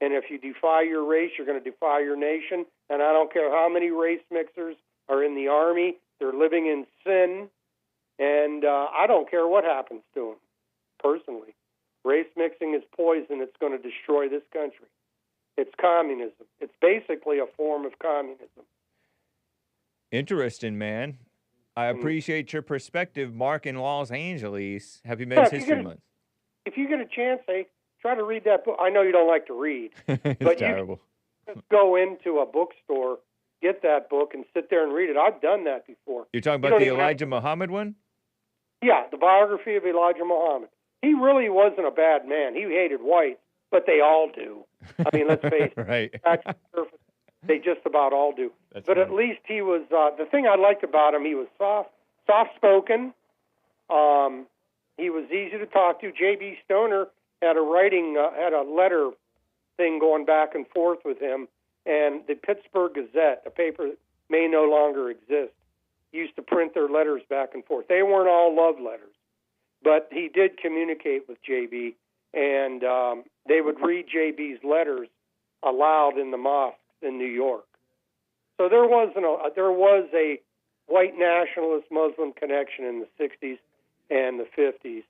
And if you defy your race, you're going to defy your nation. And I don't care how many race mixers are in the army, they're living in sin. And I don't care what happens to them, personally. Race mixing is poison. It's going to destroy this country. It's communism. It's basically a form of communism. Interesting, man. I appreciate your perspective, Mark, in Los Angeles. Happy Men's History Month. If you get a chance, try to read that book. I know you don't like to read, It's but terrible. you just go into a bookstore, get that book, and sit there and read it. I've done that before. You're talking You about don't the even have Elijah Muhammad one? Yeah, the biography of Elijah Muhammad. He really wasn't a bad man. He hated whites, but they all do. I mean, let's face it. Right. They just about all do. That's but right. at least he was, the thing I liked about him, he was soft-spoken. He was easy to talk to. J.B. Stoner had a letter thing going back and forth with him, and the Pittsburgh Gazette, a paper that may no longer exist, used to print their letters back and forth. They weren't all love letters, but he did communicate with J.B., and they would read J.B.'s letters aloud in the mosques in New York. So there was a white nationalist Muslim connection in the 60s and the 50s.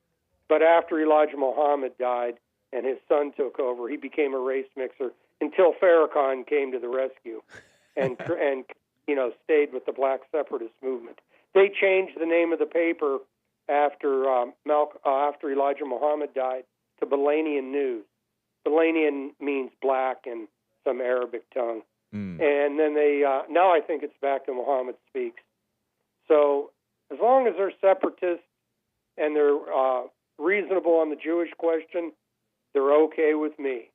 But after Elijah Muhammad died and his son took over, he became a race mixer until Farrakhan came to the rescue and stayed with the black separatist movement. They changed the name of the paper after Elijah Muhammad died to Balanian News. Balanian means black in some Arabic tongue. And then now I think it's back to Muhammad Speaks. So as long as they're separatists and they're reasonable on the Jewish question, they're okay with me.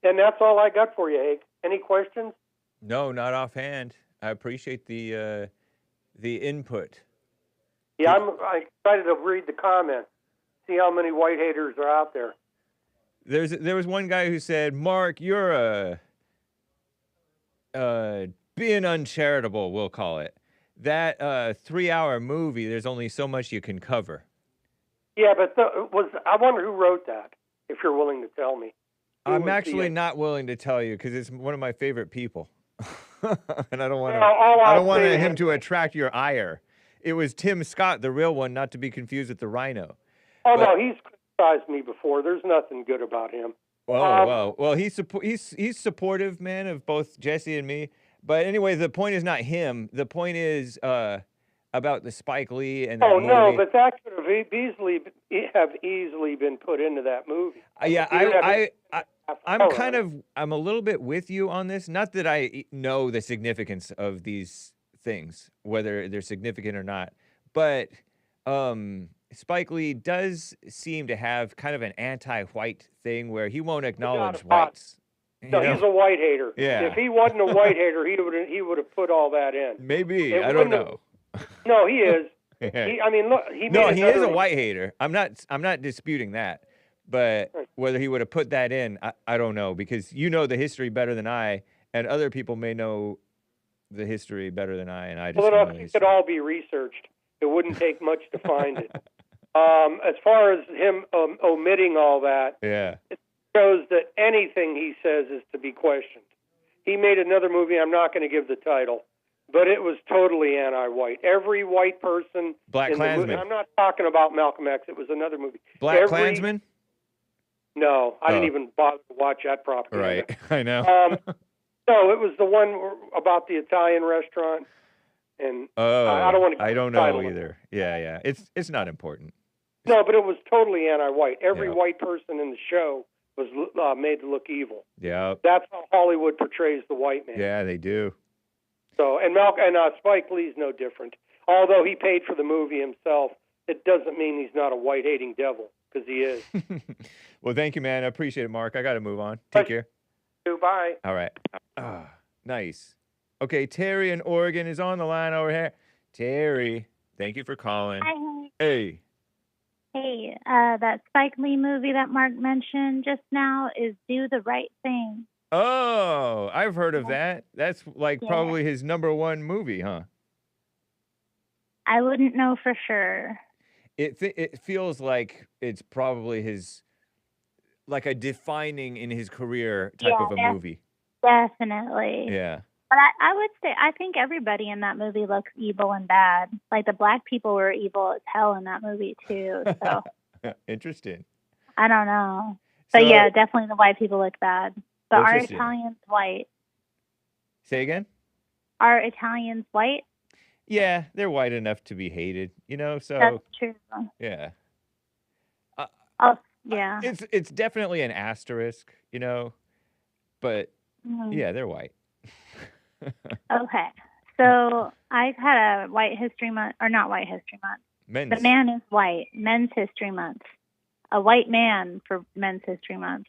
And that's all I got for you, Hake. Any questions? No, not offhand. I appreciate the input. Yeah, I'm excited to read the comments, see how many white haters are out there. There was one guy who said, "Mark, you're being uncharitable, we'll call it. That 3-hour movie, there's only so much you can cover." Yeah, but I wonder who wrote that, if you're willing to tell me. I'm actually not willing to tell you because it's one of my favorite people. And I don't want him to attract your ire. It was Tim Scott, the real one, not to be confused with the Rhino. No, he's criticized me before. There's nothing good about him. Well, he's supportive, man, of both Jesse and me. But anyway, the point is not him. The point is about the Spike Lee and that movie. No, but that could have easily been put into that movie. I'm a little bit with you on this. Not that I know the significance of these things, whether they're significant or not, but Spike Lee does seem to have kind of an anti-white thing where he won't acknowledge whites. No, he's a white hater. Yeah. If he wasn't a white hater, he would have put all that in. Maybe. I don't know. No, he is. Yeah. He is a white hater. I'm not disputing that. But whether he would have put that in, I don't know, because you know the history better than I, and other people may know the history better than I, and I just know the history. It could all be researched. It wouldn't take much to find it. As far as him omitting all that, it shows that anything he says is to be questioned. He made another movie, I'm not going to give the title, but it was totally anti-white. Every white person Black Klansman. I'm not talking about Malcolm X. It was another movie. Klansman? No, I didn't even bother to watch that propaganda. Right, I know. No, it was the one about the Italian restaurant. And I don't want to. I don't know either. Yeah. It's not important. No, but it was totally anti-white. Every white person in the show was made to look evil. Yeah. That's how Hollywood portrays the white man. Yeah, they do. So, and Spike Lee's no different. Although he paid for the movie himself, it doesn't mean he's not a white-hating devil, because he is. Well, thank you, man. I appreciate it, Mark. I got to move on. Take care. Bye. All right. Nice. Okay, Terry in Oregon is on the line over here. Terry, thank you for calling. Hi. Hey. Hey, that Spike Lee movie that Mark mentioned just now is Do the Right Thing. Oh, I've heard of that. That's probably his #1 movie, huh? I wouldn't know for sure. It feels like it's probably his, like a defining in his career type of a movie. Definitely. Yeah. But I would say, I think everybody in that movie looks evil and bad. Like the black people were evil as hell in that movie too. So interesting. I don't know. But yeah, definitely the white people look bad. But are Italians white? Say again? Are Italians white? Yeah, they're white enough to be hated, so. That's true. Yeah. Yeah. It's definitely an asterisk, you know, but Mhm. yeah, they're white. Okay. So I had a White History Month, or not White History Month. Men's. The man is white. Men's History Month. A white man for Men's History Month.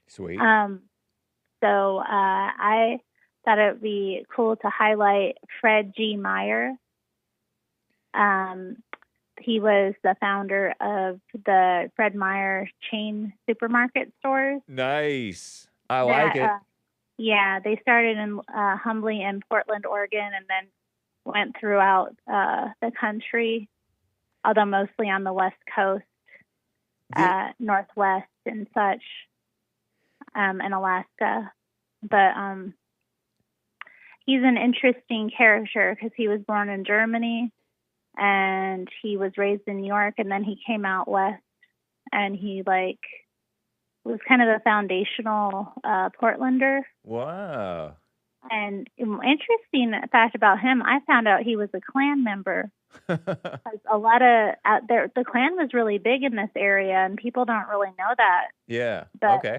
Sweet. So I thought it would be cool to highlight Fred G. Meyer. He was the founder of the Fred Meyer chain supermarket stores. Nice. I like it. Yeah, they started in humbly in Portland, Oregon, and then went throughout the country, although mostly on the West Coast, Northwest and such, and Alaska. But he's an interesting character because he was born in Germany and he was raised in New York, and then he came out west, and he was kind of the foundational Portlander. Wow. And interesting fact about him, I found out he was a Klan member. A lot of the Klan was really big in this area, and people don't really know that. Yeah. But, okay.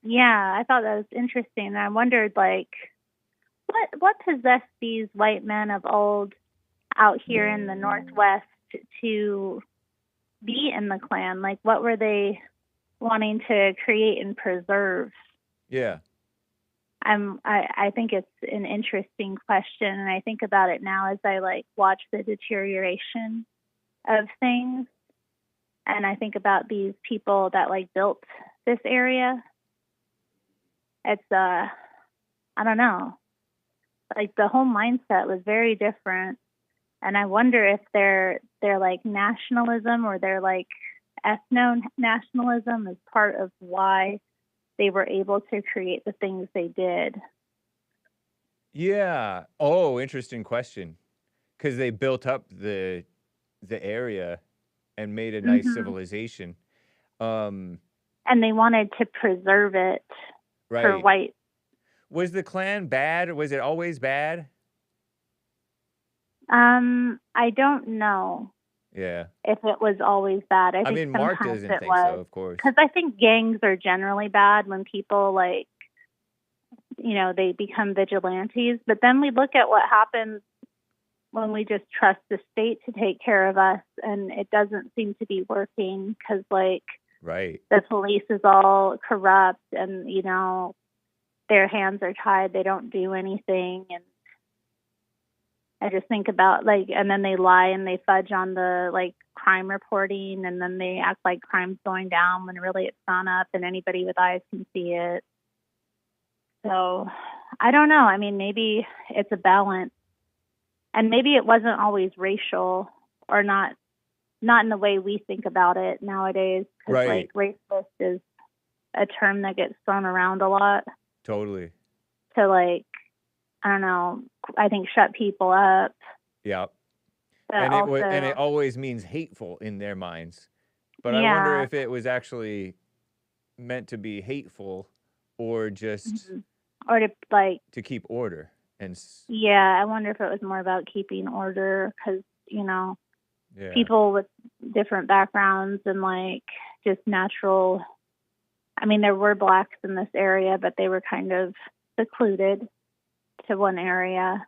yeah, I thought that was interesting. And I wondered, what possessed these white men of old out here in the Northwest to be in the Klan? Like, what were they wanting to create and preserve? Yeah. I think it's an interesting question, and I think about it now as I watch the deterioration of things, and I think about these people that built this area. It's I don't know, the whole mindset was very different, and I wonder if their nationalism or their ethno-nationalism is part of why they were able to create the things they did. Yeah. Oh, interesting question. Because they built up the area and made a nice civilization. And they wanted to preserve it for Right. white. Was the Klan bad? Was it always bad? I don't know. Yeah. If it was always bad. I I think mean, Mark sometimes doesn't it think was. so, of course. Because I think gangs are generally bad when people they become vigilantes. But then we look at what happens when we just trust the state to take care of us, and it doesn't seem to be working because right. the police is all corrupt, and their hands are tied. They don't do anything, and I just think about and then they lie and they fudge on the crime reporting, and then they act like crime's going down when really it's gone up, and anybody with eyes can see it. So I don't know. I mean, maybe it's a balance, and maybe it wasn't always racial, or not in the way we think about it nowadays. Because right. Racist is a term that gets thrown around a lot. Totally. To I don't know, I think shut people up. Yeah. But and also, it always means hateful in their minds. But I wonder if it was actually meant to be hateful or just or to keep order. And yeah, I wonder if it was more about keeping order because, people with different backgrounds and just natural. I mean, there were blacks in this area, but they were kind of secluded to one area.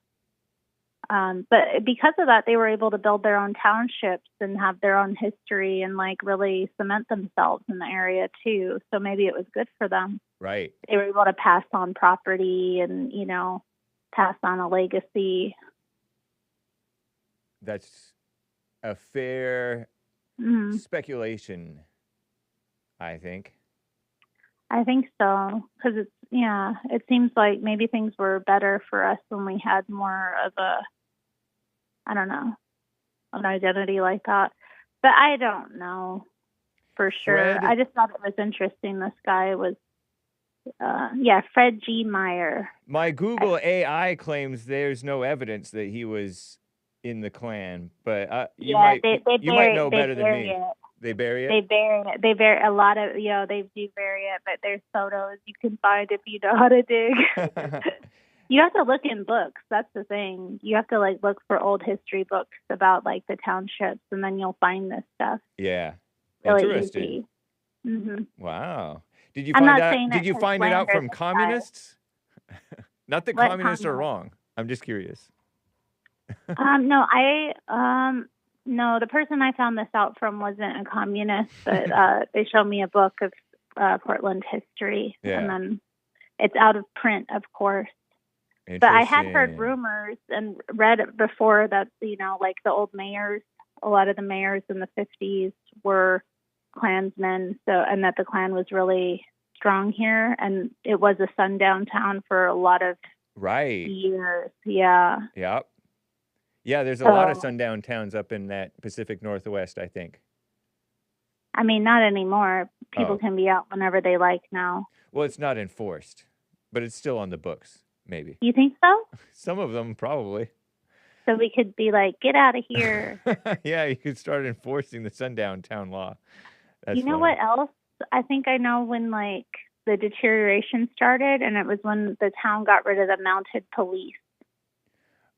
But because of that, they were able to build their own townships and have their own history and really cement themselves in the area too. So maybe it was good for them. Right. They were able to pass on property and, pass on a legacy. That's a fair speculation, I think. I think so, because it seems like maybe things were better for us when we had more of an identity like that. But I don't know for sure. I just thought it was interesting. This guy was, Fred G. Meyer. My Google AI claims there's no evidence that he was in the Klan, but you might know better than me. They bury it? They bury it. They bury a lot of, they do bury it, but there's photos you can find if you know how to dig. You have to look in books. That's the thing. You have to look for old history books about the townships, and then you'll find this stuff. Yeah. Really Interesting. easy. Wow. Did you I'm find not out? saying Did it you to find it out slander from the communists? Not that What communists are communist? wrong. I'm just curious. No, no, the person I found this out from wasn't a communist, but they showed me a book of Portland history, Yeah. and then it's out of print, of course. But I had heard Interesting. rumors and read it before that, like the old mayors, a lot of the mayors in the 50s were Klansmen, and that the Klan was really strong here, and it was a sundown town for a lot of Right. years. Yeah. Yep. Yeah, there's a lot of So, sundown towns up in that Pacific Northwest, I think. I mean, not anymore. People Oh. can be out whenever they like now. Well, it's not enforced, but it's still on the books, maybe. You think so? Some of them, probably. So we could be like, get out of here. Yeah, you could start enforcing the sundown town law. That's You know funny. what else? I think I know when like the deterioration started, and it was when the town got rid of the mounted police.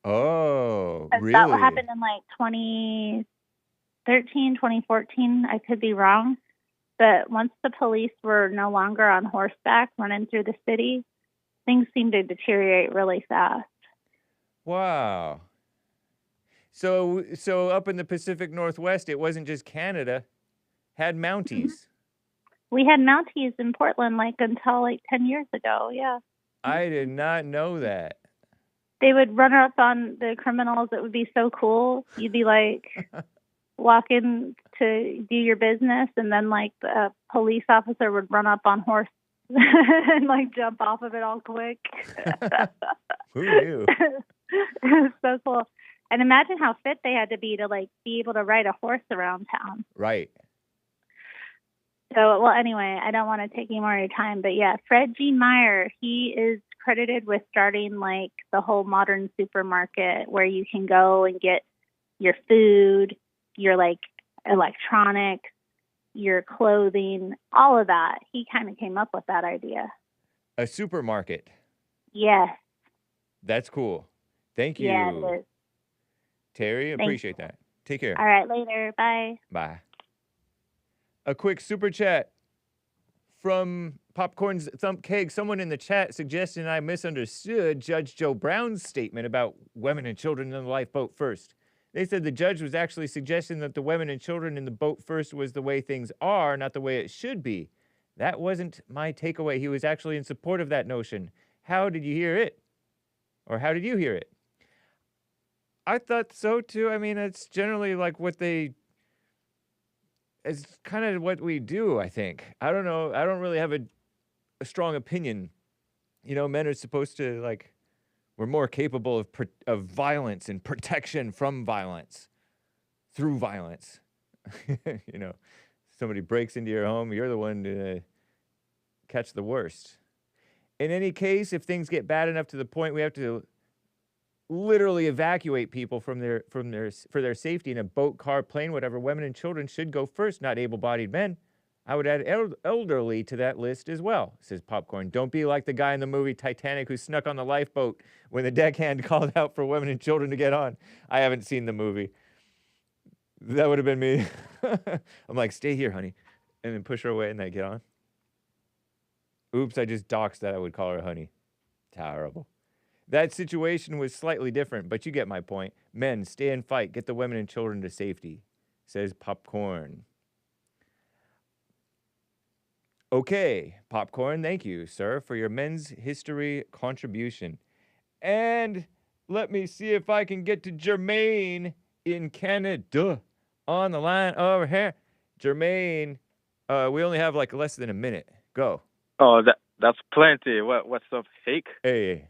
Oh, That really? happened in like 2013, 2014. I could be wrong. But once the police were no longer on horseback running through the city, things seemed to deteriorate really fast. Wow. So up in the Pacific Northwest, it wasn't just Canada, had Mounties. We had Mounties in Portland like until like 10 years ago, yeah. I did not know that. They would run up on the criminals. It would be so cool. You'd be like walking to do your business, and then like the police officer would run up on horse and like jump off of it all quick. Who knew? It was so cool. And imagine how fit they had to be like be able to ride a horse around town. Right. So, well, anyway, I don't want to take any more of your time, but yeah, Fred G. Meyer, he is credited with starting like the whole modern supermarket where you can go and get your food, your like electronics, your clothing, all of that. He kind of came up with that idea. A supermarket. Yes. That's cool. Thank you. Yeah, it is. Terry, Thank appreciate that. Take care. All right, later. Bye. Bye. A quick super chat from Popcorn's Thump Cake. Someone in the chat suggested I misunderstood Judge Joe Brown's statement about women and children in the lifeboat first. They said the judge was actually suggesting that the women and children in the boat first was the way things are, not the way it should be. That wasn't my takeaway. He was actually in support of that notion. How did you hear it? Or how did you hear it? I thought so too. I mean, it's generally like it's kind of what we do, I think. I don't know. I don't really have a strong opinion. You know, men are supposed to, like, we're more capable of violence and protection from violence, through violence. You know, somebody breaks into your home, you're the one to catch the worst. In any case, if things get bad enough to the point we have to literally evacuate people for their safety in a boat, car, plane, whatever, women and children should go first, not able-bodied men. I would add elderly to that list as well, says Popcorn. Don't be like the guy in the movie Titanic who snuck on the lifeboat when the deckhand called out for women and children to get on. I haven't seen the movie. That would have been me. I'm like, stay here, honey, and then push her away and then get on. Oops, I just doxed that I would call her honey. Terrible. That situation was slightly different, but you get my point. Men, stay and fight. Get the women and children to safety, says Popcorn. Okay, Popcorn, thank you, sir, for your men's history contribution. And let me see if I can get to Jermaine in Canada on the line over here. Jermaine, we only have like less than a minute. Go. Oh, that's plenty. What's up, Hake? Hey.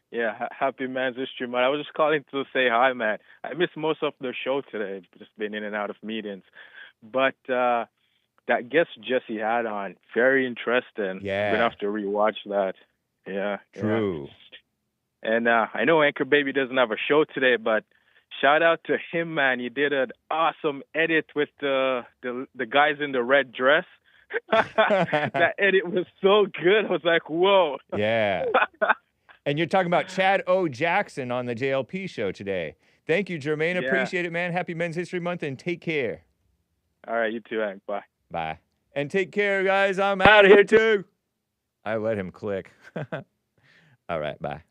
Yeah, happy Men's History Month. I was just calling to say hi, man. I missed most of the show today, just been in and out of meetings. But that guest Jesse had on, very interesting. Yeah. I'm going to have to rewatch that. Yeah. True. Yeah. And I know Anchor Baby doesn't have a show today, but shout out to him, man. He did an awesome edit with the guys in the red dress. That edit was so good. I was like, whoa. Yeah. And you're talking about Chad O. Jackson on the JLP show today. Thank you, Jermaine. Yeah. Appreciate it, man. Happy Men's History Month, and take care. All right, you too, Hank. Bye. Bye. And take care, guys. I'm out of here, too. I let him click. All right, bye.